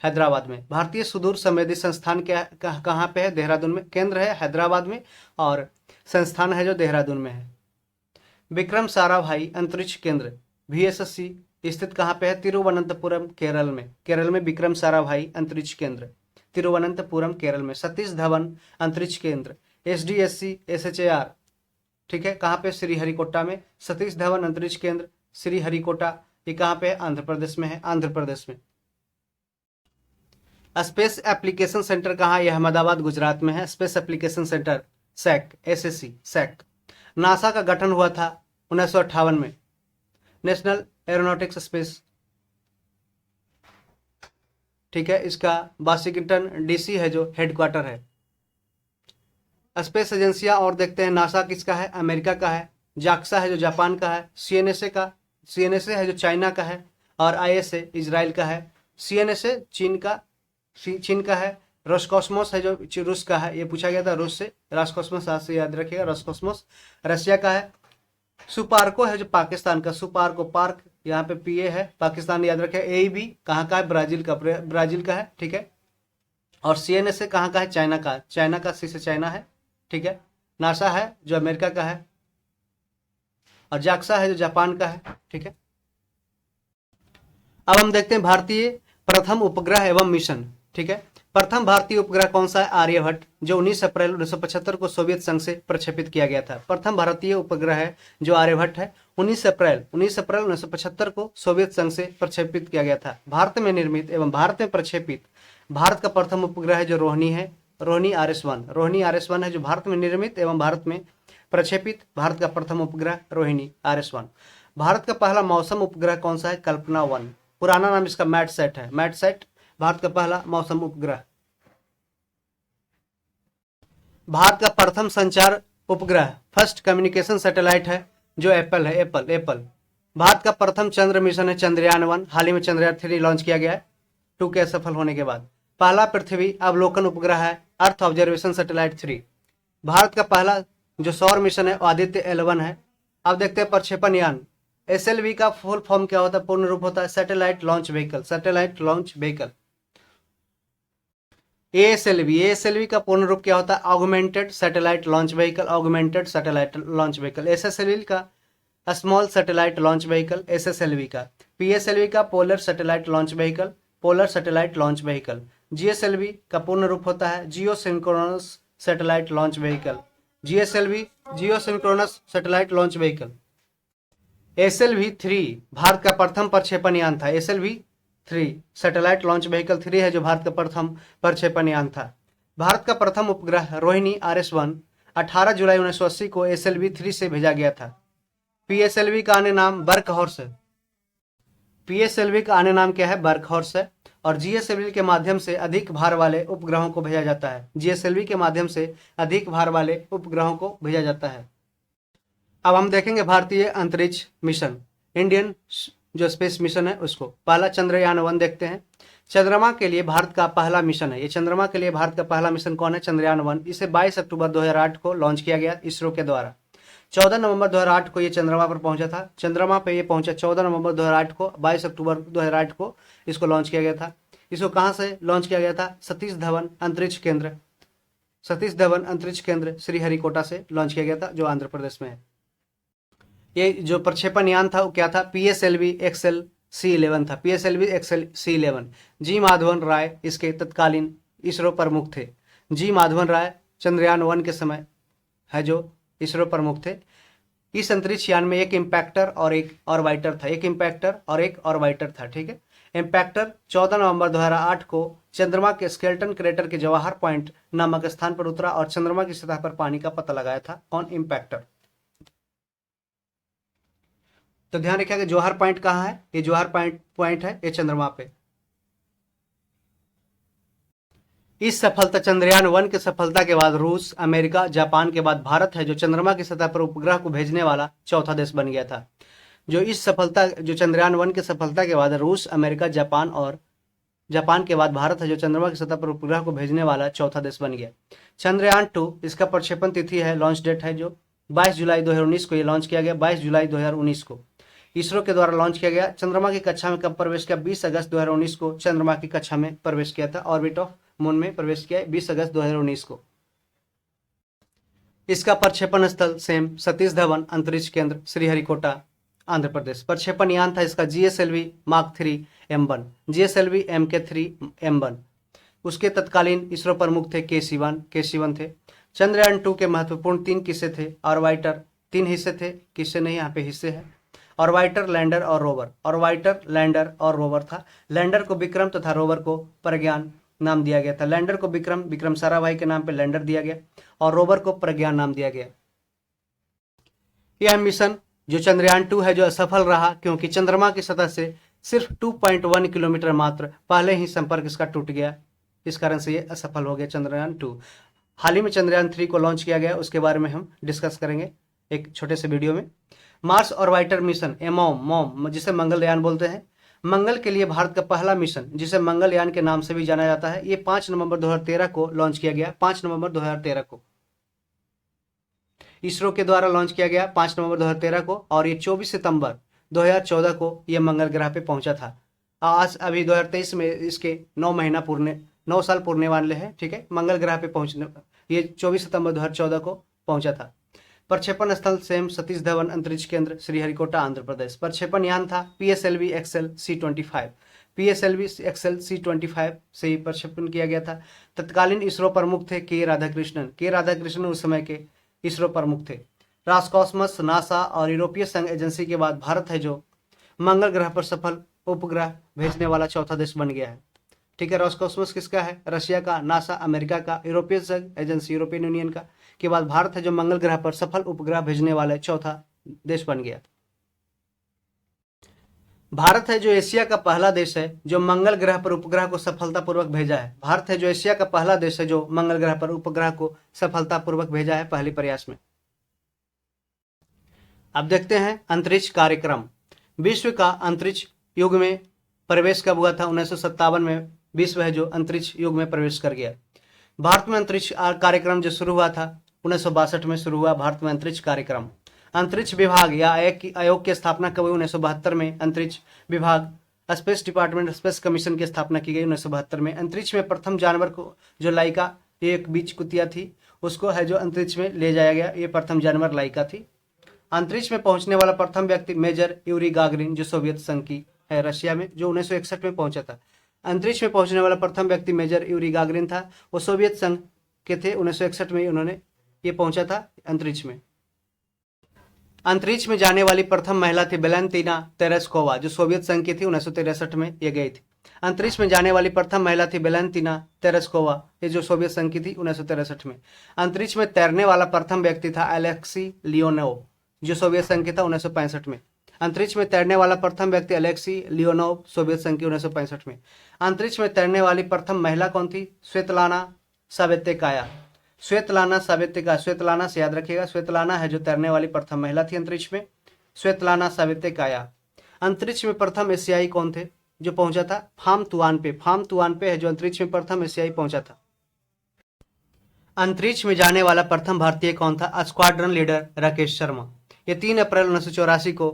हैदराबाद में। भारतीय सुदूर संवेदी संस्थान क्या कहाँ पे है, देहरादून में। केंद्र है हैदराबाद में और संस्थान है जो देहरादून में है। विक्रम साराभाई अंतरिक्ष केंद्र VSSC स्थित कहाँ पे है, तिरुवनंतपुरम केरल में। केरल में विक्रम साराभाई अंतरिक्ष केंद्र, तिरुवनंतपुरम केरल में। सतीश धवन अंतरिक्ष केंद्र SDSC SHAR, ठीक है, कहाँ पे, श्रीहरिकोटा में। सतीश धवन अंतरिक्ष केंद्र श्रीहरिकोटा, ये कहाँ पे है, आंध्र प्रदेश में है, आंध्र प्रदेश में। स्पेस एप्लीकेशन सेंटर कहाँ है, अहमदाबाद गुजरात में है। Space application centre SAC SAC SAC। NASA का गठन हुआ था 1958 में, नेशनल एरोनॉटिक्स स्पेस, ठीक है, इसका वाशिंगटन DC है जो हेडक्वार्टर है। स्पेस एजेंसियां और देखते हैं, नासा किसका है, अमेरिका का है। जाक्सा है जो जापान का है। CNSA है जो चाइना का है। और ISA इजराइल का है। CNSA चीन का है। रोसकॉस्मोस है जो रूस का है, ये पूछा गया था रूस से, रोसकॉस्मोस आज से याद रखिएगा, रोसकॉस्मोस रशिया का है। सुपार्को है जो पाकिस्तान का, सुपार्को, पार्क यहाँ पे PA है, पाकिस्तान याद रखे। AEB कहाँ का है, ब्राजील का है, ठीक है। और CNSA कहाँ का है, चाइना का C से चाइना है, ठीक है। नासा है जो अमेरिका का है और जाक्सा है जो जापान का है, ठीक है। अब हम देखते हैं भारतीय प्रथम उपग्रह एवं मिशन, ठीक है। प्रथम भारतीय उपग्रह कौन सा है, आर्यभट्ट, जो 19 अप्रैल 1975 को सोवियत संघ से प्रक्षेपित किया गया था। प्रथम भारतीय उपग्रह है जो आर्यभट्ट है, 19 अप्रैल 1975 को सोवियत संघ से प्रक्षेपित किया गया था। भारत में निर्मित एवं भारत में प्रक्षेपित भारत का प्रथम उपग्रह है जो रोहिणी है, रोहिणी RS-1 है जो भारत में निर्मित एवं भारत में प्रक्षेपित भारत का प्रथम उपग्रह रोहिणी RS-1। भारत का पहला मौसम उपग्रह कौन सा है, कल्पना 1, पुराना नाम इसका मैटसैट है। मैटसैट भारत का पहला मौसम उपग्रह। भारत का प्रथम संचार उपग्रह फर्स्ट कम्युनिकेशन सैटेलाइट है जो एप्पल है, एप्पल। भारत का प्रथम चंद्र मिशन है चंद्रयान 1, हाल ही में चंद्रयान 3 लॉन्च किया गया है 2 के असफल होने के बाद। पहला पृथ्वी अवलोकन उपग्रह है अर्थ ऑब्जर्वेशन सैटेलाइट 3। भारत का पहला जो सौर मिशन है आदित्य L1 है। अब देखते हैं प्रक्षेपण यान। SLV का फुल फॉर्म क्या होता है, पूर्ण रूप होता है सैटेलाइट लॉन्च व्हीकल। ASLV का पूर्ण रूप क्या होता है, augmented satellite launch vehicle. SSLV का small satellite launch vehicle, SSLV का। PSLV का polar satellite launch vehicle. GSLV का पूर्ण रूप होता है geosynchronous satellite launch vehicle, geosynchronous satellite launch vehicle. SLV-3 Bharat का प्रथम प्रक्षेपण यान था। SLV-3 सैटेलाइट लॉन्च व्हीकल 3 है जो भारत का प्रथम प्रक्षेपण यान था। भारत का प्रथम उपग्रह रोहिणी RS-1 18 जुलाई 1980 को SLV-3 से भेजा गया था। PSLV का अन्य नाम वर्कहॉर्स है। PSLV का अन्य नाम क्या है, वर्कहॉर्स है। और GSLV के माध्यम से अधिक भार वाले उपग्रहों को भेजा जाता है। GSLV के माध्यम से अधिक भार वाले उपग्रहों को भेजा जाता है। अब हम देखेंगे भारतीय अंतरिक्ष मिशन, इंडियन जो स्पेस मिशन है उसको। पहला चंद्रयान 1 देखते हैं। चंद्रमा के लिए भारत का पहला मिशन है, ये चंद्रमा के लिए भारत का पहला मिशन कौन है, चंद्रयान 1। इसे 22 अक्टूबर 2008 को लॉन्च किया गया इसरो के द्वारा। 14 नवंबर 2008 को ये चंद्रमा पर पहुंचा था। चंद्रमा पे ये पहुंचा 14 नवंबर 2008 को। 22 अक्टूबर 2008 को इसको लॉन्च किया गया था। इसको कहाँ से लॉन्च किया गया था, सतीश धवन अंतरिक्ष केंद्र श्रीहरिकोटा से लॉन्च किया गया था जो आंध्र प्रदेश में है। ये जो प्रक्षेपण यान था वो क्या था, PSLV XL C11 था। PSLV XL C11। जी माधवन राय इसके तत्कालीन इसरो प्रमुख थे। जी माधवन राय चंद्रयान 1 के समय है जो इसरो प्रमुख थे। इस अंतरिक्ष यान में एक इम्पैक्टर और एक ऑर्बिटर था, ठीक है। इम्पैक्टर 14 नवंबर 2008 को चंद्रमा के स्केल्टन क्रेटर के जवाहर पॉइंट नामक स्थान पर उतरा और चंद्रमा की सतह पर पानी का पता लगाया था। कौन, इम्पैक्टर। तो ध्यान रखिएगा जवाहर पॉइंट कहाँ है, ये जवाहर पॉइंट है ये चंद्रमा पे। इस सफलता चंद्रयान 1 की सफलता के बाद रूस, अमेरिका, जापान के बाद भारत है जो चंद्रमा की सतह पर उपग्रह को भेजने वाला चौथा देश बन गया था। जो चंद्रयान 1 की सफलता के बाद रूस, अमेरिका, जापान के बाद भारत है जो चंद्रमा की सतह पर उपग्रह को भेजने वाला चौथा देश बन गया। चंद्रयान 2 इसका प्रक्षेपण तिथि है, लॉन्च डेट है जो 22 जुलाई 2019 को ये लॉन्च किया गया, 22 जुलाई 2019 को। इसरो के द्वारा लॉन्च किया गया। चंद्रमा की कक्षा में कब प्रवेश किया? 20 अगस्त 2019 को चंद्रमा की कक्षा में प्रवेश किया था, ऑर्बिट ऑफ मून में प्रवेश किया 20 अगस्त 2019 को। इसका प्रक्षेपण स्थल सेम सतीश धवन अंतरिक्ष केंद्र श्रीहरिकोटा आंध्र प्रदेश। प्रक्षेपण यान था इसका GSLV Mark 3 M1, GSLV MK3 M1। उसके तत्कालीन इसरो प्रमुख थे के सिवन थे। चंद्रयान 2 के महत्वपूर्ण 3 किस्से थे। ऑर्बिटर 3 हिस्से थे, किस्से नहीं यहाँ पे हिस्से है। ऑर्बिटर, लैंडर और रोवर। ऑर्बिटर, लैंडर और रोवर था। लैंडर को विक्रम तथा रोवर को प्रज्ञान नाम दिया गया था। लैंडर को विक्रम साराभाई के नाम पे लैंडर दिया गया और रोवर को प्रज्ञान नाम दिया गया। यह मिशन जो चंद्रयान 2 है जो असफल रहा, क्योंकि चंद्रमा की सतह से सिर्फ 2.1 किलोमीटर मात्र पहले ही संपर्क इसका टूट गया। इस कारण से ये असफल हो गया चंद्रयान 2। हाल ही में चंद्रयान 3 को लॉन्च किया गया, उसके बारे में हम डिस्कस करेंगे एक छोटे से वीडियो में। मार्स ऑर्बिटर मिशन MOM, जिसे मंगलयान बोलते हैं, मंगल के लिए भारत का पहला मिशन, जिसे मंगलयान के नाम से भी जाना जाता है, ये 5 नवंबर 2013 को लॉन्च किया गया। 5 नवंबर 2013 को इसरो के द्वारा लॉन्च किया गया 5 नवंबर 2013 को, और ये 24 सितंबर 2014 को ये मंगल ग्रह पे पहुंचा था। आज अभी 2023 में इसके 9 साल पूर्णे वाले हैं। ठीक है, मंगल ग्रह पे पहुंचने ये 24 सितंबर 2014 को पहुंचा था। प्रक्षेपण स्थल सेम सतीश धवन अंतरिक्ष केंद्र श्रीहरिकोटा आंध्र प्रदेश। प्रक्षेपण यान था PSLV XL C25, PSLV XL C25 से ही प्रक्षेपण किया गया था। तत्कालीन इसरो प्रमुख थे के राधाकृष्णन उस समय के इसरो प्रमुख थे। रॉसकॉस्मस, नासा और यूरोपीय संघ एजेंसी के बाद भारत है जो मंगल ग्रह पर सफल उपग्रह भेजने वाला चौथा देश बन गया है। ठीक है, रॉसकॉस्मस किसका है? रशिया का, नासा अमेरिका का, यूरोपीय संघ एजेंसी यूरोपियन यूनियन का के बाद भारत है जो मंगल ग्रह पर सफल उपग्रह भेजने वाले चौथा देश बन गया। भारत है जो एशिया का पहला देश है जो मंगल ग्रह पर उपग्रह को सफलतापूर्वक भेजा है। भारत है जो एशिया का पहला देश है जो मंगल ग्रह पर उपग्रह को सफलतापूर्वक भेजा है पहले प्रयास में। अब देखते हैं अंतरिक्ष कार्यक्रम। विश्व का अंतरिक्ष युग में प्रवेश कब हुआ था? 1957 में विश्व है जो अंतरिक्ष युग में प्रवेश कर गया। भारत में अंतरिक्ष कार्यक्रम जो शुरू हुआ था 1962 में शुरू हुआ भारत में अंतरिक्ष कार्यक्रम। अंतरिक्ष विभाग या आयोग की स्थापना कब हुई? 1972 में अंतरिक्ष विभाग, स्पेस डिपार्टमेंट, स्पेस कमीशन की स्थापना की गई 1972 में। अंतरिक्ष में प्रथम जानवर को जो लाइका, एक बीच कुतिया थी, उसको है जो अंतरिक्ष में ले जाया गया। ये प्रथम जानवर लाइका थी। अंतरिक्ष में पहुंचने वाला प्रथम व्यक्ति मेजर यूरी गागरिन जो सोवियत संघ की है, रशिया में, जो 1961 में पहुंचा था। अंतरिक्ष में पहुंचने वाला प्रथम व्यक्ति मेजर यूरी गागरिन था। वो सोवियत संघ के थे। 1961 में उन्होंने ये पहुंचा था अंतरिक्ष में। अंतरिक्ष में जाने वाली प्रथम महिला थी वेलेंतीना तेरेस्कोवा जो सोवियत संघ की थी। 1963 में ये गई थी। अंतरिक्ष में जाने वाली प्रथम महिला थी वेलेंतीना तेरेस्कोवा, ये जो सोवियत संघ की थी 1963 में। अंतरिक्ष में तैरने वाला प्रथम व्यक्ति था अलेक्सी लियोनोव जो सोवियत संघ की था 1965 में। अंतरिक्ष में तैरने वाला प्रथम व्यक्ति अलेक्सी लियोनोव सोवियत संघ की 1965 में। अंतरिक्ष में तैरने वाली प्रथम महिला कौन थी? स्वेतलाना सावित्रिकाया। स्वेतलाना सावित्रिकाया, स्वेतलाना से याद रखिएगा, स्वेतलाना है जो तैरने वाली प्रथम महिला थी अंतरिक्ष में, स्वेतलाना सावित्रिकाया। अंतरिक्ष में प्रथम एशियाई कौन थे जो पहुंचा था? फाम तुआनपे है जो अंतरिक्ष में प्रथम एशियाई पहुंचा था। अंतरिक्ष में जाने वाला प्रथम भारतीय कौन था? Squadron leader Rakesh Sharma. ये 3 अप्रैल 1984 को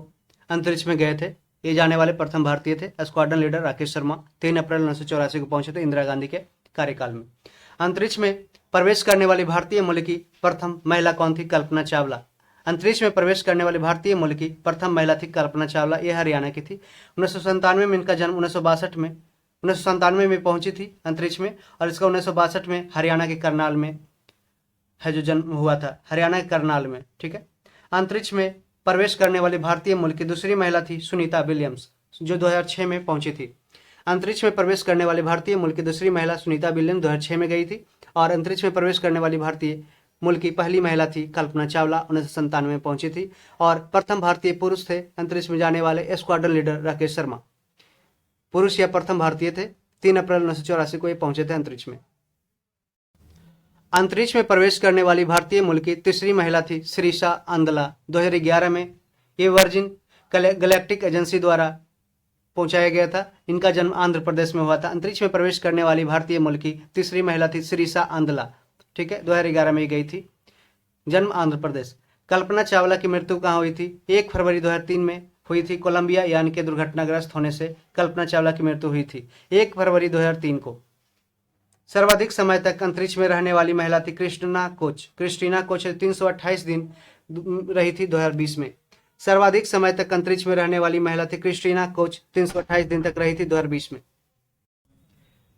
अंतरिक्ष में गए थे। ये जाने वाले प्रथम भारतीय थे। स्क्वाड्रन लीडर राकेश शर्मा 3 अप्रैल 1984 को पहुंचे थे इंदिरा गांधी के कार्यकाल में। अंतरिक्ष में प्रवेश करने वाली भारतीय मूल की प्रथम महिला कौन थी? कल्पना चावला। अंतरिक्ष में प्रवेश करने वाली भारतीय मूल की प्रथम महिला थी कल्पना चावला। ये हरियाणा की थी। 1997 में इनका जन्म 1997 में पहुंची थी अंतरिक्ष में, और इसका 1962 में हरियाणा के करनाल में है जो जन्म हुआ था, हरियाणा के करनाल में। ठीक है, अंतरिक्ष में प्रवेश करने वाली भारतीय मूल की दूसरी महिला थी सुनीता विलियम्स जो 2006 में पहुंची थी। अंतरिक्ष में प्रवेश करने वाली भारतीय मूल की दूसरी महिला सुनीता विलियम्स 2006 में गई थी, और अंतरिक्ष में प्रवेश करने वाली भारतीय मूल की पहली महिला थी कल्पना चावला 1997 में पहुंची थी, और प्रथम भारतीय पुरुष थे अंतरिक्ष में जाने वाले स्क्वाड्रन लीडर राकेश शर्मा। पुरुष या प्रथम भारतीय थे। 3 अप्रैल 1984 को ये पहुंचे थे अंतरिक्ष में। अंतरिक्ष में प्रवेश करने वाली भारतीय मूल की तीसरी महिला थी श्रीषा आंदला 2011 में। ये वर्जिन गैलेक्टिक एजेंसी द्वारा पहुंचाया गया था। इनका जन्म आंध्र प्रदेश में हुआ था। अंतरिक्ष में प्रवेश करने वाली भारतीय मूल की तीसरी महिला थी श्रीषा आंदला। ठीक है, 2011 में गई थी, जन्म आंध्र प्रदेश। कल्पना चावला की मृत्यु कहाँ हुई थी? 1 फरवरी 2003 में हुई थी कोलंबिया यानी कि दुर्घटनाग्रस्त होने से कल्पना चावला की मृत्यु हुई थी 1 फरवरी 2003 को। सर्वाधिक समय तक अंतरिक्ष में रहने वाली महिला थी क्रिस्टीना कोच। क्रिस्टीना कोच 328 दिन रही थी 2020 में। सर्वाधिक समय तक अंतरिक्ष में रहने वाली महिला थी क्रिस्टीना कोच, 328 दिन तक रही थी 2020 में।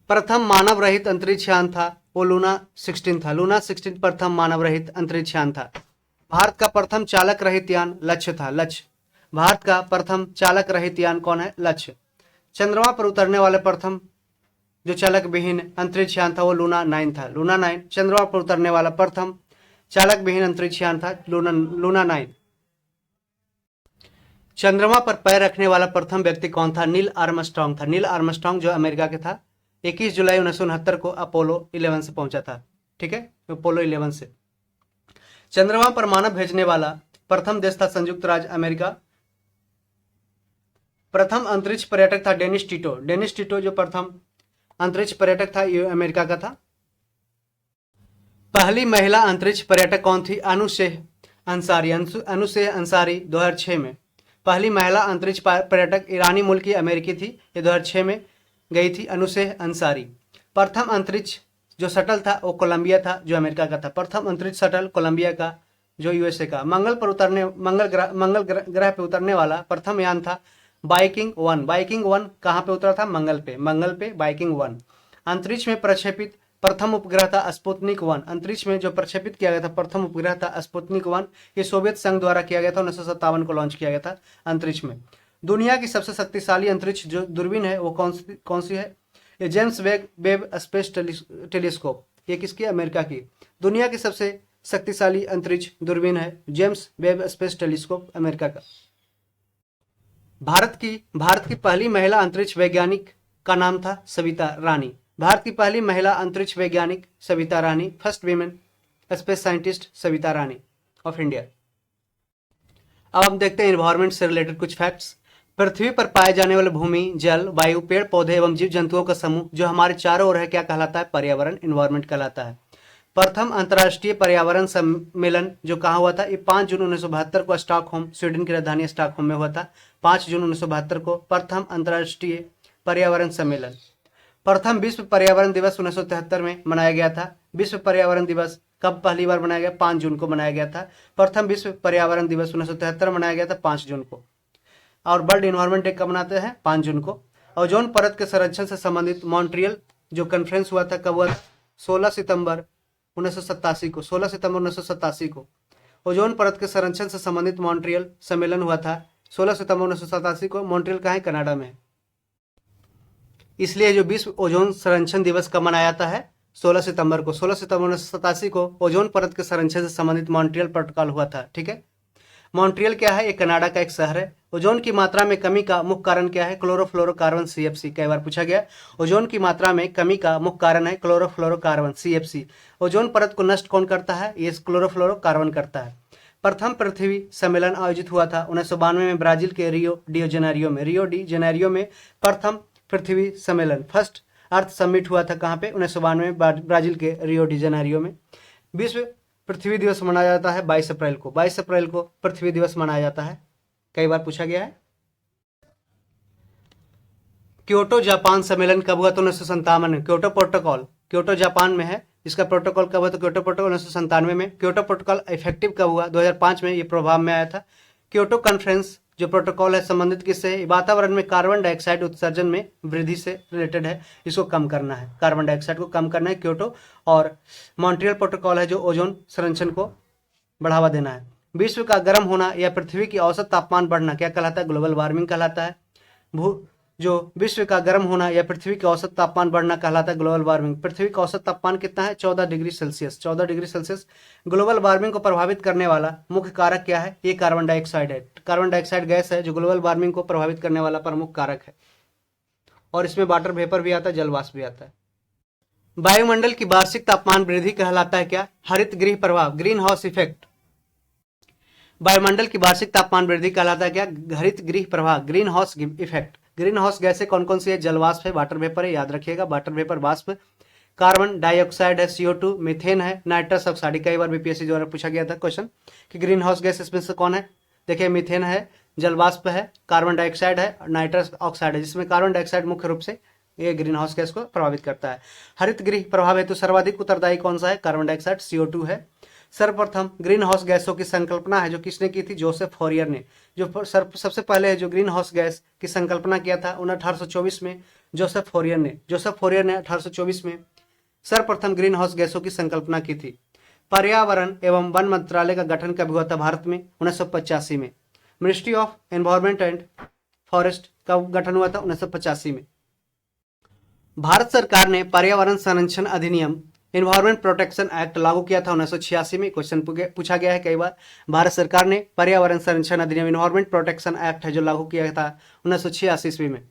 प्रथम मानव रहित अंतरिक्ष यान था वो लूना 16 था। लूना 16 प्रथम मानव रहित अंतरिक्ष यान था। भारत का प्रथम चालक रहित यान लक्ष्य था। लक्ष्य, भारत का प्रथम चालक रहित यान कौन है? लक्ष्य। चंद्रमा पर उतरने वाले प्रथम जो चालक विहीन अंतरिक्ष यान था वो लूना 9 था। लूना 9 चंद्रमा पर उतरने वाला प्रथम चालक विहीन अंतरिक्ष यान था लूना 9। चंद्रमा पर पैर रखने वाला प्रथम व्यक्ति कौन था? नील आर्मस्ट्रांग था। नील आर्मस्ट्रांग जो अमेरिका के था, 21 जुलाई 1969 को अपोलो 11 से पहुंचा था। ठीक है, अपोलो 11 से। चंद्रमा पर मानव भेजने वाला प्रथम देश था संयुक्त राज्य अमेरिका। प्रथम अंतरिक्ष पर्यटक था डेनिस टिटो। डेनिस टिटो जो प्रथम अंतरिक्ष पर्यटक था ये अमेरिका का था। पहली महिला अंतरिक्ष पर्यटक कौन थी? अनुशेह अंसारी। अनुशेह अंसारी 2006 में। पहली महिला अंतरिक्ष पर्यटक ईरानी मूल की अमेरिकी थी, ये 2006 में गई थी, अनुशेह अंसारी। प्रथम अंतरिक्ष जो शटल था वो कोलंबिया था, जो अमेरिका का था। प्रथम अंतरिक्ष शटल कोलंबिया का, जो यूएसए का। मंगल ग्रह पे उतरने वाला प्रथम यान था बाइकिंग 1। बाइकिंग 1 कहाँ पे उतरा था? मंगल पे बाइकिंग 1। अंतरिक्ष में प्रक्षेपित प्रथम उपग्रह था स्पुतनिक 1। अंतरिक्ष में जो प्रक्षेपित किया गया था प्रथम उपग्रह था स्पुतनिक 1। ये सोवियत संघ द्वारा किया गया था, 1957 को लॉन्च किया गया था अंतरिक्ष में। दुनिया की सबसे शक्तिशाली अंतरिक्ष जो दूरबीन है वो कौन सी है? ये जेम्स वेब स्पेस टेलीस्कोप। ये किसकी? अमेरिका की। दुनिया की सबसे शक्तिशाली अंतरिक्ष दूरबीन है James Webb space telescope, America का। भारत की पहली महिला अंतरिक्ष वैज्ञानिक का नाम था सविता रानी। भारत की पहली महिला अंतरिक्ष वैज्ञानिक Savita Rani, first women space scientist Savita Rani of India. अब हम देखते हैं एनवायरमेंट से रिलेटेड कुछ फैक्ट्स। पृथ्वी पर पाए जाने वाले भूमि, जल, वायु, पेड़ पौधे एवं जीव जंतुओं का समूह जो हमारे चारों ओर है क्या कहलाता है? पर्यावरण, एनवायरमेंट कहलाता है। प्रथम अंतर्राष्ट्रीय पर्यावरण सम्मेलन जो कहाँ हुआ था? ये 5 जून 1972 को स्टॉकहोम, स्वीडन की राजधानी स्टॉकहोम में हुआ था। 5 जून 1972 को प्रथम अंतर्राष्ट्रीय पर्यावरण सम्मेलन। प्रथम विश्व पर्यावरण दिवस 1973 में मनाया गया था। विश्व पर्यावरण दिवस कब पहली बार मनाया गया? 5 जून को मनाया गया था। प्रथम विश्व पर्यावरण दिवस 1973 मनाया गया था 5 जून को। और वर्ल्ड एनवायरमेंट डे कब मनाते हैं? 5 जून को। ओजोन परत के संरक्षण से संबंधित मॉन्ट्रियल जो कॉन्फ्रेंस हुआ था कब हुआ? 16 सितंबर 1987 को। 16 सितंबर 1987 को ओजोन परत के संरक्षण से संबंधित मॉन्ट्रियल सम्मेलन हुआ था 16 सितंबर 1987 को। मॉन्ट्रियल कहाँ है? कनाडा में। इसलिए जो विश्व ओजोन संरक्षण दिवस कब मनाया जाता है? 16 सितंबर को। 16 सितंबर 1987 को ओजोन परत के संरक्षण से संबंधित मॉन्ट्रियल प्रोटोकॉल हुआ था। ठीक है, मॉन्ट्रियल क्या है? ये कनाडा का एक शहर है। ओजोन की मात्रा में कमी का मुख्य कारण क्या है? Chlorofluorocarbon CFC। कई बार पूछा गया। ओजोन की मात्रा में कमी का मुख्य कारण है क्लोरोफ्लोरोकार्बन CFC। ओजोन परत को नष्ट कौन करता है? ये क्लोरोफ्लोरोकार्बन करता है। प्रथम पृथ्वी सम्मेलन आयोजित हुआ था 1992 में ब्राजील के रियो डी जेनेरियो में प्रथम पृथ्वी सम्मेलन, फर्स्ट अर्थ समिट हुआ था। कहाँ पे? 1992 में ब्राजील के रियो डी जेनेरियो में। विश्व पृथ्वी दिवस मनाया जाता है 22 अप्रैल को। 22 अप्रैल को पृथ्वी दिवस मनाया जाता है, कई बार पूछा गया है। क्योटो जापान सम्मेलन कब हुआ? तो 1957 में। क्योटो प्रोटोकॉल क्योटो जापान में है, इसका प्रोटोकॉल कब हुआ? तो क्योटो प्रोटोकॉल 1997 में। क्योटो प्रोटोकॉल इफेक्टिव कब हुआ? 2005 में ये प्रभाव में आया था। क्योटो कॉन्फ्रेंस जो प्रोटोकॉल है संबंधित किससे है? वातावरण में कार्बन डाइऑक्साइड उत्सर्जन में वृद्धि से रिलेटेड है, इसको कम करना है, कार्बन डाइऑक्साइड को कम करना है क्योटो। और मॉन्ट्रियल प्रोटोकॉल है जो ओजोन संरक्षण को बढ़ावा देना है। विश्व का गर्म होना या पृथ्वी की औसत तापमान बढ़ना क्या कहलाता है? ग्लोबल वार्मिंग कहलाता है। जो विश्व का गर्म होना या पृथ्वी का औसत तापमान बढ़ना कहलाता है ग्लोबल वार्मिंग। पृथ्वी का औसत तापमान कितना है? 14 degree Celsius. 14 degree Celsius. Global warming को प्रभावित करने वाला मुख्य कारक क्या है? ये कार्बन डाइऑक्साइड है। कार्बन डाइऑक्साइड गैस है जो ग्लोबल वार्मिंग को प्रभावित करने वाला प्रमुख कारक है। और इसमें वाटर वेपर भी आता है, जल वाष्प भी आता है। वायुमंडल की वार्षिक तापमान वृद्धि कहलाता है क्या? हरित गृह प्रभाव, ग्रीन हाउस इफेक्ट। वायुमंडल की वार्षिक तापमान वृद्धि कहलाता है क्या? हरित गृह प्रभाव, green house effect. Green house गैसें कौन कौन सी है? जल वाष्प है, वाटर वेपर है, याद रखिएगा, वाटर वेपर वाष्प। कार्बन डाइऑक्साइड है, CO2, मीथेन है, नाइट्रस ऑक्साइड। कई बार बीपीएससी द्वारा पूछा गया था क्वेश्चन कि ग्रीन हाउस गैस इसमें से कौन है? देखिए मीथेन है, जलवाष्प है, कार्बन डाइऑक्साइड है और नाइट्रस ऑक्साइड है, जिसमें कार्बन डाइऑक्साइड मुख्य रूप से ये ग्रीन हाउस गैस को प्रभावित करता है। हरित गृह प्रभाव हेतु सर्वाधिक उत्तरदायी कौन सा है? कार्बन डाइऑक्साइड, CO2 है। सर्वप्रथम ग्रीन हाउस गैसों की संकल्पना है जो किसने की थी? जोसेफ फॉरियर ने। जो सबसे पहले जो ग्रीन हाउस गैस की संकल्पना किया था 1824 में जोसेफ फॉरियर ने 1824 में सर्वप्रथम ग्रीन हाउस गैसों की संकल्पना की थी। पर्यावरण एवं वन मंत्रालय का गठन कब हुआ था भारत में? 1985 में। Ministry of environment and forest का गठन हुआ था 1985 में। भारत सरकार ने पर्यावरण संरक्षण अधिनियम एनवायरमेंट प्रोटेक्शन एक्ट लागू किया था 1986 में। क्वेश्चन पूछा गया है कई बार। भारत सरकार ने पर्यावरण संरक्षण अधिनियम एनवायरमेंट प्रोटेक्शन एक्ट है जो लागू किया था 1986 ईस्वी में।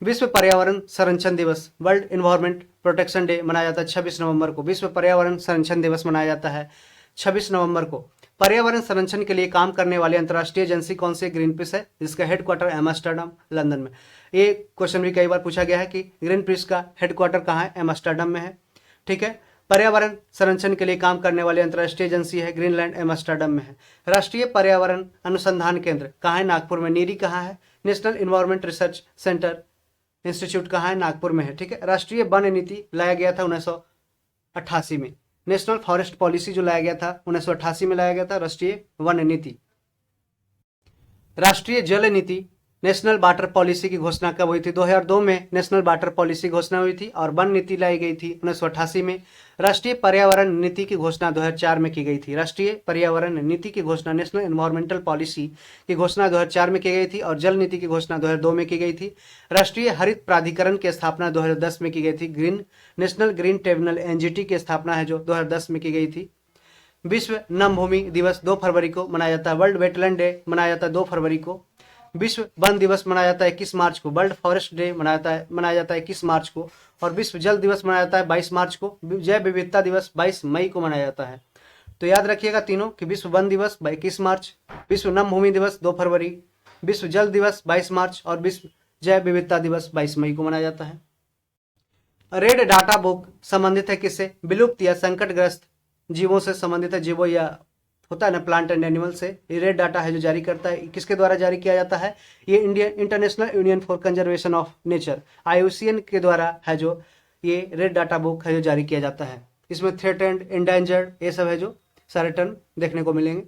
विश्व पर्यावरण संरक्षण दिवस, वर्ल्ड एनवायरमेंट प्रोटेक्शन डे मनाया जाता है 26 नवंबर को। विश्व पर्यावरण संरक्षण दिवस मनाया जाता है 26 नवंबर को। पर्यावरण संरक्षण के लिए काम करने वाली अंतर्राष्ट्रीय एजेंसी कौन सी? ग्रीन पीस है, जिसका हेडक्वार्टर एम्स्टर्डम, लंदन में। ये क्वेश्चन भी कई बार पूछा गया है कि ग्रीन पीस का हेडक्वार्टर कहाँ है? एम्स्टर्डम में है। ठीक है। पर्यावरण संरक्षण के लिए काम करने वाली अंतर्राष्ट्रीय एजेंसी है ग्रीनलैंड, एम्स्टर्डम में है। राष्ट्रीय पर्यावरण अनुसंधान केंद्र कहाँ है? नागपुर में। नीरी कहाँ है? National environment research centre institute कहाँ है? नागपुर में है। ठीक है। राष्ट्रीय वन नीति लाया गया था 1988 में। नेशनल फॉरेस्ट पॉलिसी जो लाया गया था 1988 में लाया गया था राष्ट्रीय वन नीति। राष्ट्रीय जल नीति, नेशनल वाटर पॉलिसी की घोषणा कब हुई थी? 2002 में नेशनल वाटर पॉलिसी घोषणा हुई थी और वन नीति लाई गई थी 1988 में। राष्ट्रीय पर्यावरण नीति की घोषणा 2004 में की गई थी। राष्ट्रीय पर्यावरण नीति की घोषणा, नेशनल एनवायरमेंटल पॉलिसी की घोषणा 2004 में की गई थी और जल नीति की घोषणा 2002 में की गई थी। राष्ट्रीय हरित प्राधिकरण की स्थापना 2010 में की गई थी। नेशनल ग्रीन ट्रिब्यूनल NGT की स्थापना है जो 2010 में की गई थी। विश्व नम भूमि दिवस 2 फरवरी को मनाया जाता है। वर्ल्ड वेटलैंड डे मनाया जाता है 2 फरवरी को। विश्व वन दिवस मनाया जाता है 21 मार्च को। वर्ल्ड फॉरेस्ट डे मनाया जाता है 21 मार्च को। और विश्व जल दिवस मनाया जाता है 22 मार्च को। जैव विविधता दिवस 22 मई को मनाया जाता है। तो याद रखिएगा तीनों कि विश्व वन दिवस 21 मार्च, विश्व नम भूमि दिवस 2 फरवरी, विश्व जल दिवस 22 मार्च और विश्व जैव विविधता दिवस 22 मई को मनाया जाता है। रेड डाटा बुक संबंधित है किससे? विलुप्त या संकटग्रस्त जीवों से संबंधित है। जीवों या होता है ना प्लांट एंड एनिमल से। ये रेड डाटा है जो जारी करता है, किसके द्वारा जारी किया जाता है? ये Indian international union for conservation of nature, IUCN के द्वारा है जो ये रेड डाटा बुक है जो जारी किया जाता है। इसमें थ्रेटेंड, एंडेंजर्ड ये सब है जो सारे टर्म देखने को मिलेंगे।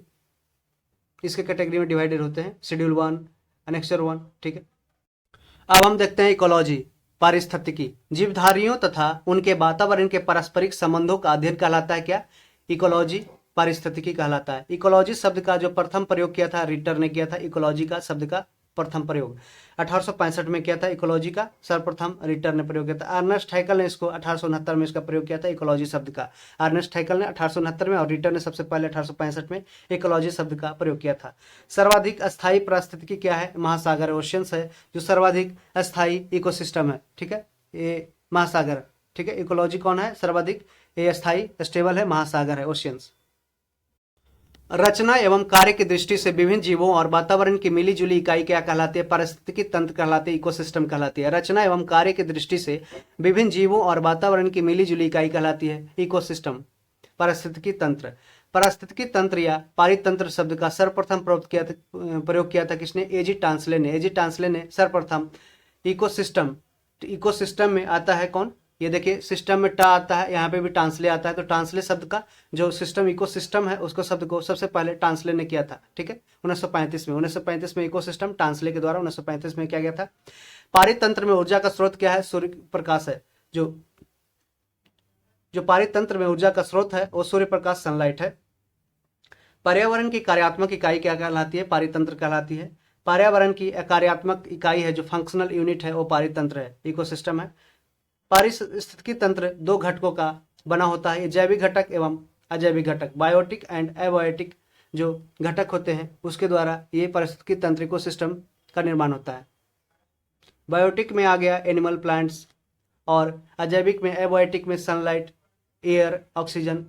इसके कैटेगरी में डिवाइडेड होते हैं, शेड्यूल 1, एनेक्सर 1। ठीक है। अब हम देखते हैं इकोलॉजी, पारिस्थितिकी। जीवधारियों तथा उनके वातावरण के पारस्परिक संबंधों का अध्ययन कहलाता है क्या? इकोलॉजी, पारिस्थितिकी कहलाता है। इकोलॉजी शब्द का जो प्रथम प्रयोग किया था रिटर ने किया था। इकोलॉजी का शब्द का प्रथम प्रयोग 1865 में किया था। इकोलॉजी का सर्वप्रथम रिटर ने प्रयोग किया था। अर्नेस्ट हैकल ने इसको 1869 में इसका प्रयोग किया था इकोलॉजी शब्द का। अर्नेस्ट हैकल ने 1869 में और रिटर ने सबसे पहले 1865 में इकोलॉजी शब्द का प्रयोग किया था। सर्वाधिक अस्थायी पारिस्थितिकी क्या है? महासागर, ओशियंस है जो सर्वाधिक अस्थायी इकोसिस्टम है। ठीक है, ये महासागर। ठीक है, इकोलॉजी कौन है? सर्वाधिक ये स्थायी स्टेबल है, महासागर है, ओशियंस। रचना एवं कार्य की दृष्टि से विभिन्न जीवों और वातावरण की मिली जुली इकाई क्या कहलाती है? पारिस्थितिकी तंत्र कहलाती है, इकोसिस्टम कहलाती है। रचना एवं कार्य की दृष्टि से विभिन्न जीवों और वातावरण की मिली जुली इकाई कहलाती है इकोसिस्टम, पारिस्थितिकी तंत्र। पारिस्थितिकी तंत्र या पारितंत्र शब्द का सर्वप्रथम प्रयोग किया था किसने? एजी टांसले ने। एजी टांसले ने सर्वप्रथम इकोसिस्टम में आता है कौन? ये देखिए सिस्टम में टा आता है, यहाँ पे भी टांसले आता है। तो टांसले शब्द का जो सिस्टम इकोसिस्टम है उसको शब्द को सबसे पहले टांसले ने किया था। ठीक है, 1935 में इकोसिस्टम टांसले के द्वारा 1935 में किया गया था। पारितंत्र में ऊर्जा का स्रोत क्या है? सूर्य प्रकाश है। जो पारितंत्र में ऊर्जा का स्रोत है वो सूर्य प्रकाश, सनलाइट है। पर्यावरण की कार्यात्मक इकाई क्या कहलाती है? पारितंत्र कहलाती है। पर्यावरण की कार्यात्मक इकाई है जो फंक्शनल यूनिट है वो पारितंत्र है, इकोसिस्टम है। पारिस्थितिकी तंत्र 2 घटकों का बना होता है, जैविक घटक एवं अजैविक घटक। बायोटिक एंड एबायोटिक जो घटक होते हैं उसके द्वारा ये पारिस्थितिकी तंत्र इकोसिस्टम का निर्माण होता है। बायोटिक में आ गया एनिमल, प्लांट्स, और अजैविक में, एबायोटिक में sunlight, air, oxygen,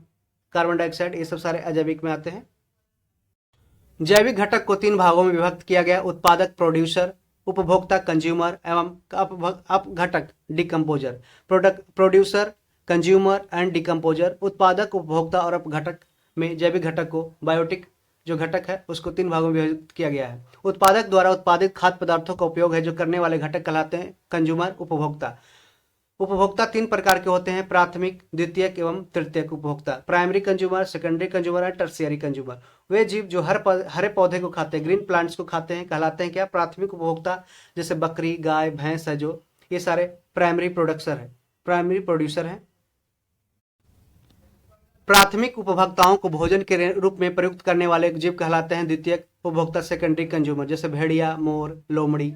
carbon dioxide, ये सब सारे अजैविक में आते हैं। जैविक घटक को 3 भागों में विभक्त किया गया, उत्पादक, प्रोड्यूसर, उपभोक्ता, कंज्यूमर, एवं अपघटक, decomposer. Producer, consumer and decomposer. उत्पादक, उपभोक्ता और अपघटक में जैविक घटक को बायोटिक जो घटक है उसको 3 भागों में विभाजित किया गया है। उत्पादक द्वारा उत्पादित खाद्य पदार्थों का उपयोग है जो करने वाले घटक कहलाते हैं कंज्यूमर, उपभोक्ता। उपभोक्ता 3 प्रकार के होते हैं, प्राथमिक, द्वितीयक एवं तृतीयक उपभोक्ता। प्राइमरी कंज्यूमर, सेकेंडरी कंज्यूमर और टर्शियरी कंज्यूमर। वे जीव जो हरे पौधे को खाते हैं, ग्रीन प्लांट्स को खाते हैं, कहलाते हैं क्या, प्राथमिक उपभोक्ता। जैसे बकरी, गाय, भैंस है जो, ये सारे प्राइमरी प्रोड्यूसर है। प्राथमिक उपभोक्ताओं को भोजन के रूप में प्रयुक्त करने वाले जीव कहलाते हैं द्वितीयक उपभोक्ता, सेकेंडरी कंज्यूमर। जैसे भेड़िया, मोर, लोमड़ी,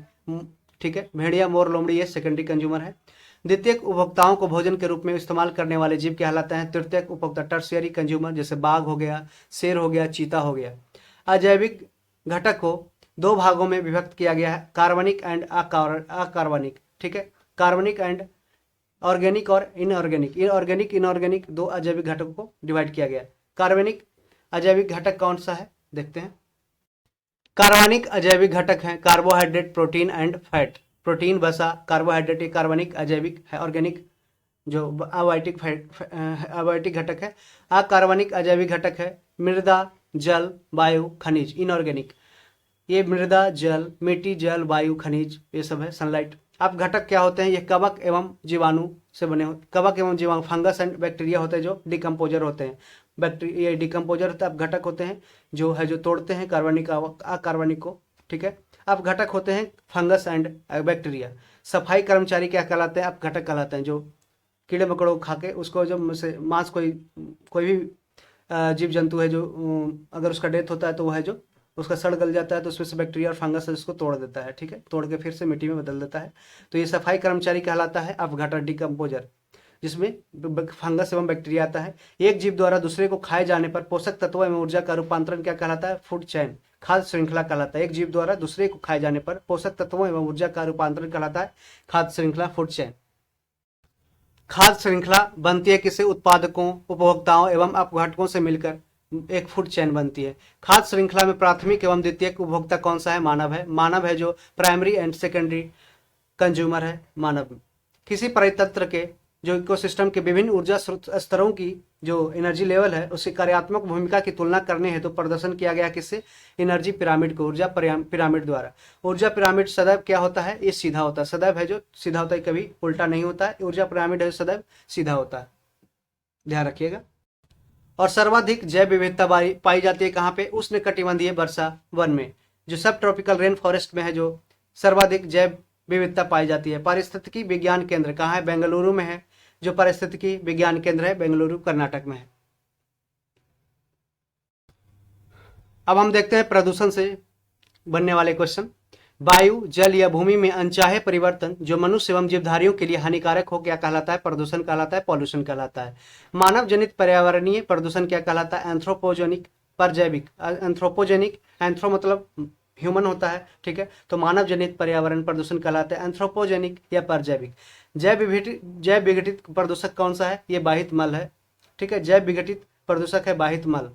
ठीक है, भेड़िया, मोर, लोमड़ी ये सेकेंडरी कंज्यूमर है। द्वितीयक उपभोक्ताओं को भोजन के रूप में इस्तेमाल करने वाले जीव कहलाते हैं तृतीयक उपभोक्ता, टर्शियरी कंज्यूमर। जैसे बाघ हो गया, शेर हो गया, चीता हो गया। अजैविक घटक को 2 भागों में विभक्त किया गया है, कार्बनिक एंड अकार्बनिक। ठीक है, कार्बनिक एंड ऑर्गेनिक और इनऑर्गेनिक। इनऑर्गेनिक 2 अजैविक घटकों को डिवाइड किया गया है। कार्बनिक अजैविक घटक कौन सा है, देखते हैं। कार्बनिक अजैविक घटक है carbohydrate, protein and fat. Protein, वसा, कार्बोहाइड्रेट ये कार्बनिक अजैविक है। ऑर्गेनिक जो अबायोटिक घटक है। अकार्बनिक अजैविक घटक है मृदा, जल, वायु, खनिज। इनऑर्गेनिक ये मृदा, जल, मिट्टी, जल, वायु, खनिज ये सब है। सनलाइट। अब घटक क्या होते हैं, ये कवक एवं जीवाणु से बने होते। कवक एवं जीवाणु, फंगस एंड बैक्टीरिया होते हैं जो डिकम्पोजर होते हैं। बैक्टीरिया डिकम्पोजर होता है। अब घटक होते हैं जो तोड़ते हैं कार्बनिक अकार्बनिक को। ठीक है, अब घटक होते हैं फंगस एंड बैक्टीरिया। सफाई कर्मचारी क्या कहलाते हैं, अब घटक कहलाते हैं जो कीड़े मकोड़ों को खा के उसको जो मांस कोई भी जीव जंतु है जो अगर उसका डेथ होता है तो वह है जो उसका सड़ गल जाता है तो उसमें से बैक्टीरिया और फंगस उसको तोड़ देता है। ठीक है, तोड़ के फिर से मिट्टी में बदल देता है, तो ये सफाई कर्मचारी कहलाता है। अब घटक डिकम्पोजर, जिसमें फंगस एवं बैक्टीरिया आता है। एक जीव द्वारा दूसरे को खाए जाने पर पोषक तत्वों एवं ऊर्जा का रूपांतरण क्या कहलाता है, फूड चैन, खाद्य श्रृंखला कहलाता है। एक जीव द्वारा दूसरे को खाए जाने पर पोषक तत्वों एवं ऊर्जा का रूपांतरण कहलाता है खाद्य श्रृंखला, फूड चैन। खाद्य श्रृंखला बनती है किसे, उत्पादकों, उपभोक्ताओं एवं अपघटकों से मिलकर एक फूड चैन बनती है। खाद्य श्रृंखला में प्राथमिक एवं द्वितीयक उपभोक्ता कौन सा है, मानव है। मानव है जो प्राइमरी एंड सेकेंडरी कंज्यूमर है। मानव किसी परितंत्र के जो इकोसिस्टम के विभिन्न ऊर्जा स्तरों की जो एनर्जी लेवल है उसकी कार्यात्मक भूमिका की तुलना करने हेतु प्रदर्शन किया गया किससे, एनर्जी पिरामिड को, ऊर्जा पिरामिड द्वारा। ऊर्जा पिरामिड सदैव क्या होता है, ये सीधा होता है। सदैव है जो सीधा होता है, कभी उल्टा नहीं होता है। ऊर्जा पिरामिड है सदैव सीधा होता है, ध्यान रखिएगा। और सर्वाधिक जैव विविधता पाई जाती है कहाँ पे, उष्णकटिबंधीय वर्षा वन में। जो सब ट्रॉपिकल रेन फॉरेस्ट में है जो सर्वाधिक जैव विविधता पाई जाती है। पारिस्थितिकी विज्ञान केंद्र कहाँ है, बेंगलुरु में है। जो पारिस्थितिकी विज्ञान केंद्र है बेंगलुरु कर्नाटक में है। अब हम देखते हैं प्रदूषण से बनने वाले क्वेश्चन। वायु, जल या भूमि में अनचाहे परिवर्तन जो मनुष्य एवं जीवधारियों के लिए हानिकारक हो क्या कहलाता है, प्रदूषण कहलाता है, पॉल्यूशन कहलाता है। मानव जनित पर्यावरणीय प्रदूषण क्या कहलाता है, एंथ्रोपोजेनिक, परजैविक। एंथ्रोपोजेनिक, एंथ्रो मतलब ह्यूमन होता है, ठीक है, तो मानव जनित पर्यावरण प्रदूषण कहलाता है एंथ्रोपोजेनिक या परजैविक। जैव विघटित प्रदूषक कौन सा है, ये बाहित मल है। ठीक है, जैव विघटित प्रदूषक है बाहित मल।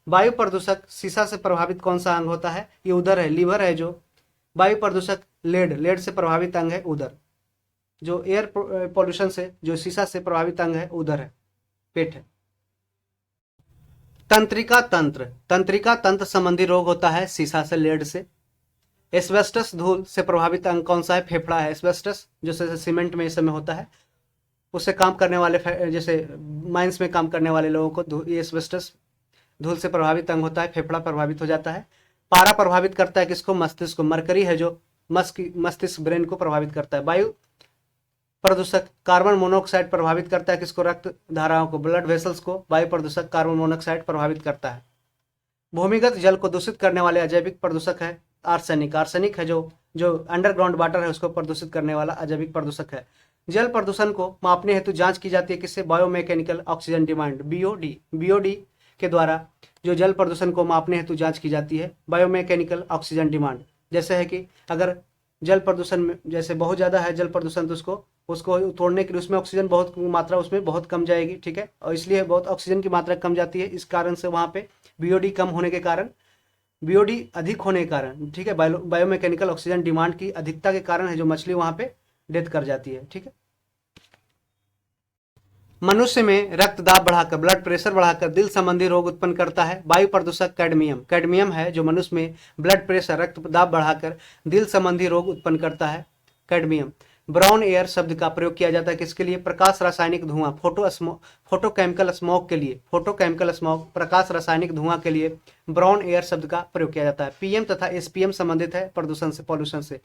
वायु प्रदूषक शीशा से प्रभावित कौन सा अंग होता है, ये उदर है, लीवर है। जो वायु प्रदूषक लेड से प्रभावित अंग है उदर। जो एयर पॉल्यूशन से जो शीशा से प्रभावित अंग है उदर है, पेट है। तंत्रिका तंत्र संबंधी रोग होता है शीशा से, लेड से। एस्बेस्टस धूल से प्रभावित अंग कौन सा है, फेफड़ा है। एस्बेस्टस जो सीमेंट में इस समय होता है, उससे काम करने वाले जैसे माइंस में काम करने वाले लोगों को ये एस्बेस्टस धूल से प्रभावित अंग होता है, फेफड़ा प्रभावित हो जाता है। पारा प्रभावित करता है किसको, मस्तिष्क को। मरकरी है जो मस्तिष्क ब्रेन को प्रभावित करता है। वायु प्रदूषक कार्बन मोनोऑक्साइड प्रभावित करता है किसको, रक्त धाराओं को, ब्लड वेसल्स को। वायु प्रदूषक कार्बन मोनोऑक्साइड प्रभावित करता है। भूमिगत जल को दूषित करने वाले अजैविक प्रदूषक है आर्सेनिक। आर्सेनिक है जो अंडरग्राउंड वाटर है उसको प्रदूषित करने वाला अजैविक प्रदूषक है। जल प्रदूषण को मापने हेतु जांच की जाती है किससे, बायोमैकेनिकल ऑक्सीजन डिमांड, बीओडी के द्वारा जो जल प्रदूषण को मापने हेतु जांच की जाती है बायोमैकेनिकल ऑक्सीजन डिमांड। जैसे है कि अगर जल प्रदूषण में जैसे बहुत ज़्यादा है जल प्रदूषण तो उसको तोड़ने के लिए उसमें ऑक्सीजन बहुत मात्रा उसमें बहुत कम जाएगी, ठीक है, और इसलिए बहुत ऑक्सीजन की मात्रा कम जाती है। इस कारण से वहाँ पे बीओडी कम होने के कारण, बीओडी अधिक होने के कारण, ठीक है, बायोमैकेनिकल ऑक्सीजन डिमांड की अधिकता के कारण है जो मछली वहाँ पे डेथ कर जाती है। ठीक है, मनुष्य में रक्तदाब बढ़ाकर, ब्लड प्रेशर बढ़ाकर दिल संबंधी रोग उत्पन्न करता है। वायु प्रदूषक कैडमियम, कैडमियम है जो मनुष्य में ब्लड प्रेशर, रक्तदाब बढ़ाकर दिल संबंधी रोग उत्पन्न करता है, कैडमियम। ब्राउन एयर शब्द का प्रयोग किया जाता है किसके लिए? प्रकाश रासायनिक धुआं, फोटोकेमिकल स्मोक के लिए, फोटोकेमिकल स्मोक, प्रकाश रासायनिक धुआं के लिए ब्राउन एयर शब्द का प्रयोग किया जाता है। पीएम तथा एसपीएम संबंधित है प्रदूषण से, पॉल्यूशन से।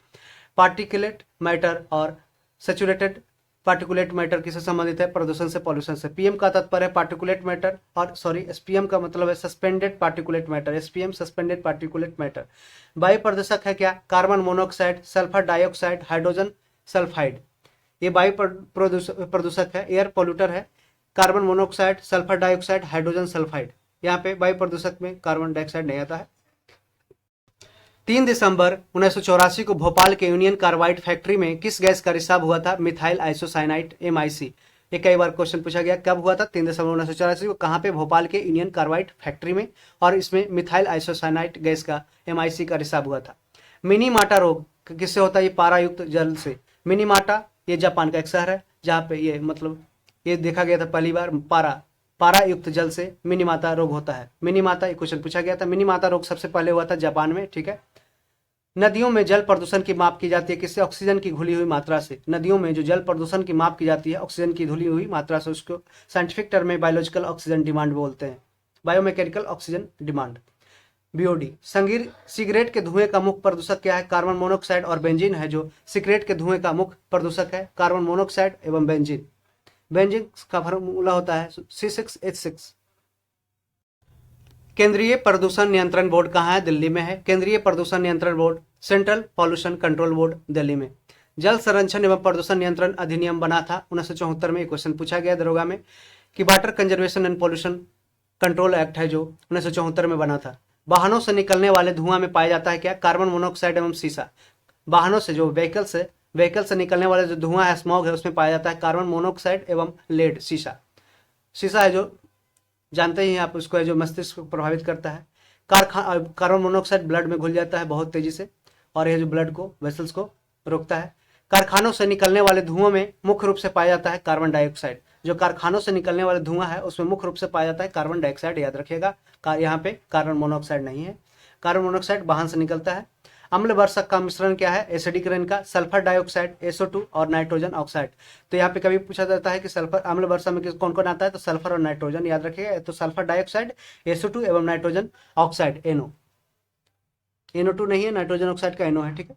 पार्टिकुलेट मैटर और सैचुरेटेड पार्टिकुलेट मैटर किससे संबंधित है? प्रदूषण से, पॉल्यूशन से। पीएम का तात्पर्य है पार्टिकुलेट मैटर और एसपीएम का मतलब है suspended particulate matter, SPM suspended particulate matter. वायु प्रदूषक है क्या? Carbon monoxide, sulphur dioxide, hydrogen sulphide, ये वायु प्रदूषक है, एयर पोल्यूटर है। Carbon monoxide, sulphur dioxide, hydrogen sulphide. यहाँ पे वायु प्रदूषक में कार्बन डाइऑक्साइड नहीं आता है। 3 दिसंबर 1984 को भोपाल के यूनियन कार्बाइड फैक्ट्री में किस गैस का रिसाव हुआ था? Methyl isocyanide, MIC। ये कई बार क्वेश्चन पूछा गया, कब हुआ था? 3 दिसंबर 1984 को। कहाँ पे? भोपाल के यूनियन कार्बाइड फैक्ट्री में, और इसमें मिथाइल आइसोसाइनाइड गैस का, MIC का रिसाव हुआ था। मिनीमाटा रोग किससे होता है? ये पारायुक्त जल से। मिनीमाटा ये जापान का एक शहर है जहाँ पे ये मतलब ये देखा गया था पहली बार, पारायुक्त जल से मिनीमाता रोग होता है। मिनीमाता, ये क्वेश्चन पूछा गया था। मिनीमाता रोग सबसे पहले हुआ था जापान में, ठीक है। नदियों में जल प्रदूषण की माप की जाती है किससे? ऑक्सीजन की घुली हुई मात्रा से। नदियों में जो जल प्रदूषण की माप की जाती है ऑक्सीजन की घुली हुई मात्रा से, उसको साइंटिफिक टर्म में बायोलॉजिकल ऑक्सीजन डिमांड बोलते हैं, biomechanical oxygen demand, BOD। Cigarette के धुएं का मुख्य प्रदूषक क्या है? कार्बन मोनोऑक्साइड और बेंजीन है जो सिगरेट के धुएं का मुख्य प्रदूषक है, कार्बन मोनोऑक्साइड एवं बेंजीन। बेंजीन का फॉर्मूला होता है C6H6। केंद्रीय प्रदूषण नियंत्रण बोर्ड कहाँ है? दिल्ली में है। केंद्रीय प्रदूषण नियंत्रण board, central pollution control board, Delhi में। जल संरक्षण एवं प्रदूषण नियंत्रण अधिनियम बना था 1974 में। क्वेश्चन पूछा गया दरोगा में कि water conservation and pollution control act है जो 1974 में बना था। वाहनों से निकलने वाले धुआं में पाया जाता है क्या? कार्बन मोनोऑक्साइड एवं सीसा। वाहनों से जो व्हीकल से निकलने वाले जो धुआं है, स्मॉग है, उसमें पाया जाता है कार्बन मोनोऑक्साइड एवं लेड, सीसा। सीसा है जो जानते ही आप उसको है, जो मस्तिष्क को प्रभावित करता है। कार्बन मोनोऑक्साइड ब्लड में घुल जाता है बहुत तेजी से, और यह जो ब्लड को, वेसल्स को रोकता है। कारखानों से निकलने वाले धुओं में मुख्य रूप से पाया जाता है कार्बन डाइऑक्साइड। जो कारखानों से निकलने वाले धुआं है उसमें मुख्य रूप से पाया जाता है कार्बन डाइऑक्साइड, याद रखिएगा। यहाँ पे कार्बन मोनोऑक्साइड नहीं है। कार्बन मोनोऑक्साइड वाहन से निकलता है। अम्ल वर्षक का मिश्रण क्या है? एसिडिक रेन का, सल्फर डाइऑक्साइड, SO2 और नाइट्रोजन ऑक्साइड। तो यहाँ पे कभी पूछा जाता है कि सल्फर अम्ल वर्षा में कौन कौन आता है? तो सल्फर और नाइट्रोजन, याद रखिएगा। तो सल्फर डाइऑक्साइड, SO2 एवं नाइट्रोजन ऑक्साइड, NO2 नहीं है, नाइट्रोजन ऑक्साइड का NO है, ठीक है।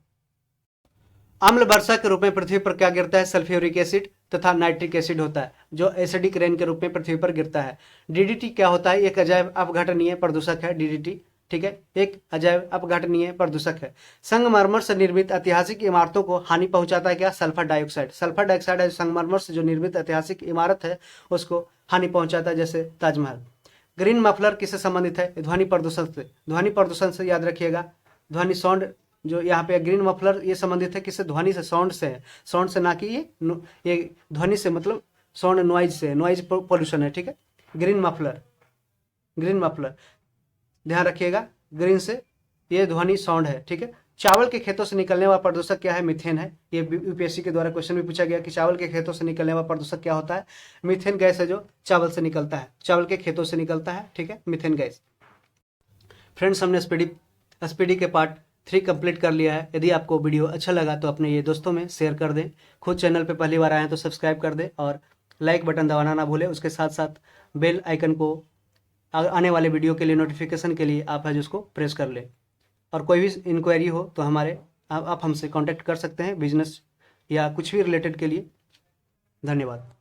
अम्ल वर्षा के रूप में पृथ्वी पर क्या गिरता है? सल्फ्यूरिक एसिड तथा नाइट्रिक एसिड होता है, जो एसिडिक रेन के रूप में पृथ्वी पर गिरता है। DDT क्या होता है? एक अजैव अपघटनीय प्रदूषक है, DDT, ठीक है, एक अजैव अपघटनीय प्रदूषक है। संगमरमर से निर्मित ऐतिहासिक इमारतों को हानि पहुंचाता है क्या? Sulphur dioxide. सल्फर डाइऑक्साइड है संगमरमर से जो निर्मित ऐतिहासिक इमारत है उसको हानि पहुंचाता है, जैसे ताजमहल। ग्रीन मफलर किससे संबंधित है? ध्वनि प्रदूषण से। ध्वनि प्रदूषण से याद रखिएगा, ध्वनि साउंड, जो यहाँ पे ग्रीन मफलर ये संबंधित है किससे? ध्वनि से, साउंड से है, साउंड से, ना कि ये ध्वनि से, मतलब साउंड नॉइज से, नॉइज पोल्यूशन है, ठीक है। ग्रीन मफलर, ग्रीन मफलर ध्यान रखिएगा, ग्रीन से ये ध्वनि साउंड है, ठीक है। चावल के खेतों से निकलने वाला प्रदूषक क्या है? मीथेन है। ये UPSC के द्वारा क्वेश्चन भी पूछा गया कि चावल के खेतों से निकलने वाला प्रदूषक क्या होता है? मीथेन गैस है जो चावल से निकलता है, चावल के खेतों से निकलता है, ठीक है, मीथेन गैस। फ्रेंड्स, हमने SPD के पार्ट 3 कंप्लीट कर लिया है। यदि आपको वीडियो अच्छा लगा तो अपने ये दोस्तों में शेयर कर दें। खुद चैनल पे पहली बार आए हैं तो सब्सक्राइब कर दें और लाइक बटन दबाना ना भूलें। उसके साथ साथ बेल आइकन को आने वाले वीडियो के लिए नोटिफिकेशन के लिए आप है जिसको प्रेस कर लें। और कोई भी इंक्वायरी हो तो आप हमसे कांटेक्ट कर सकते हैं, बिजनेस या कुछ भी रिलेटेड के लिए। धन्यवाद।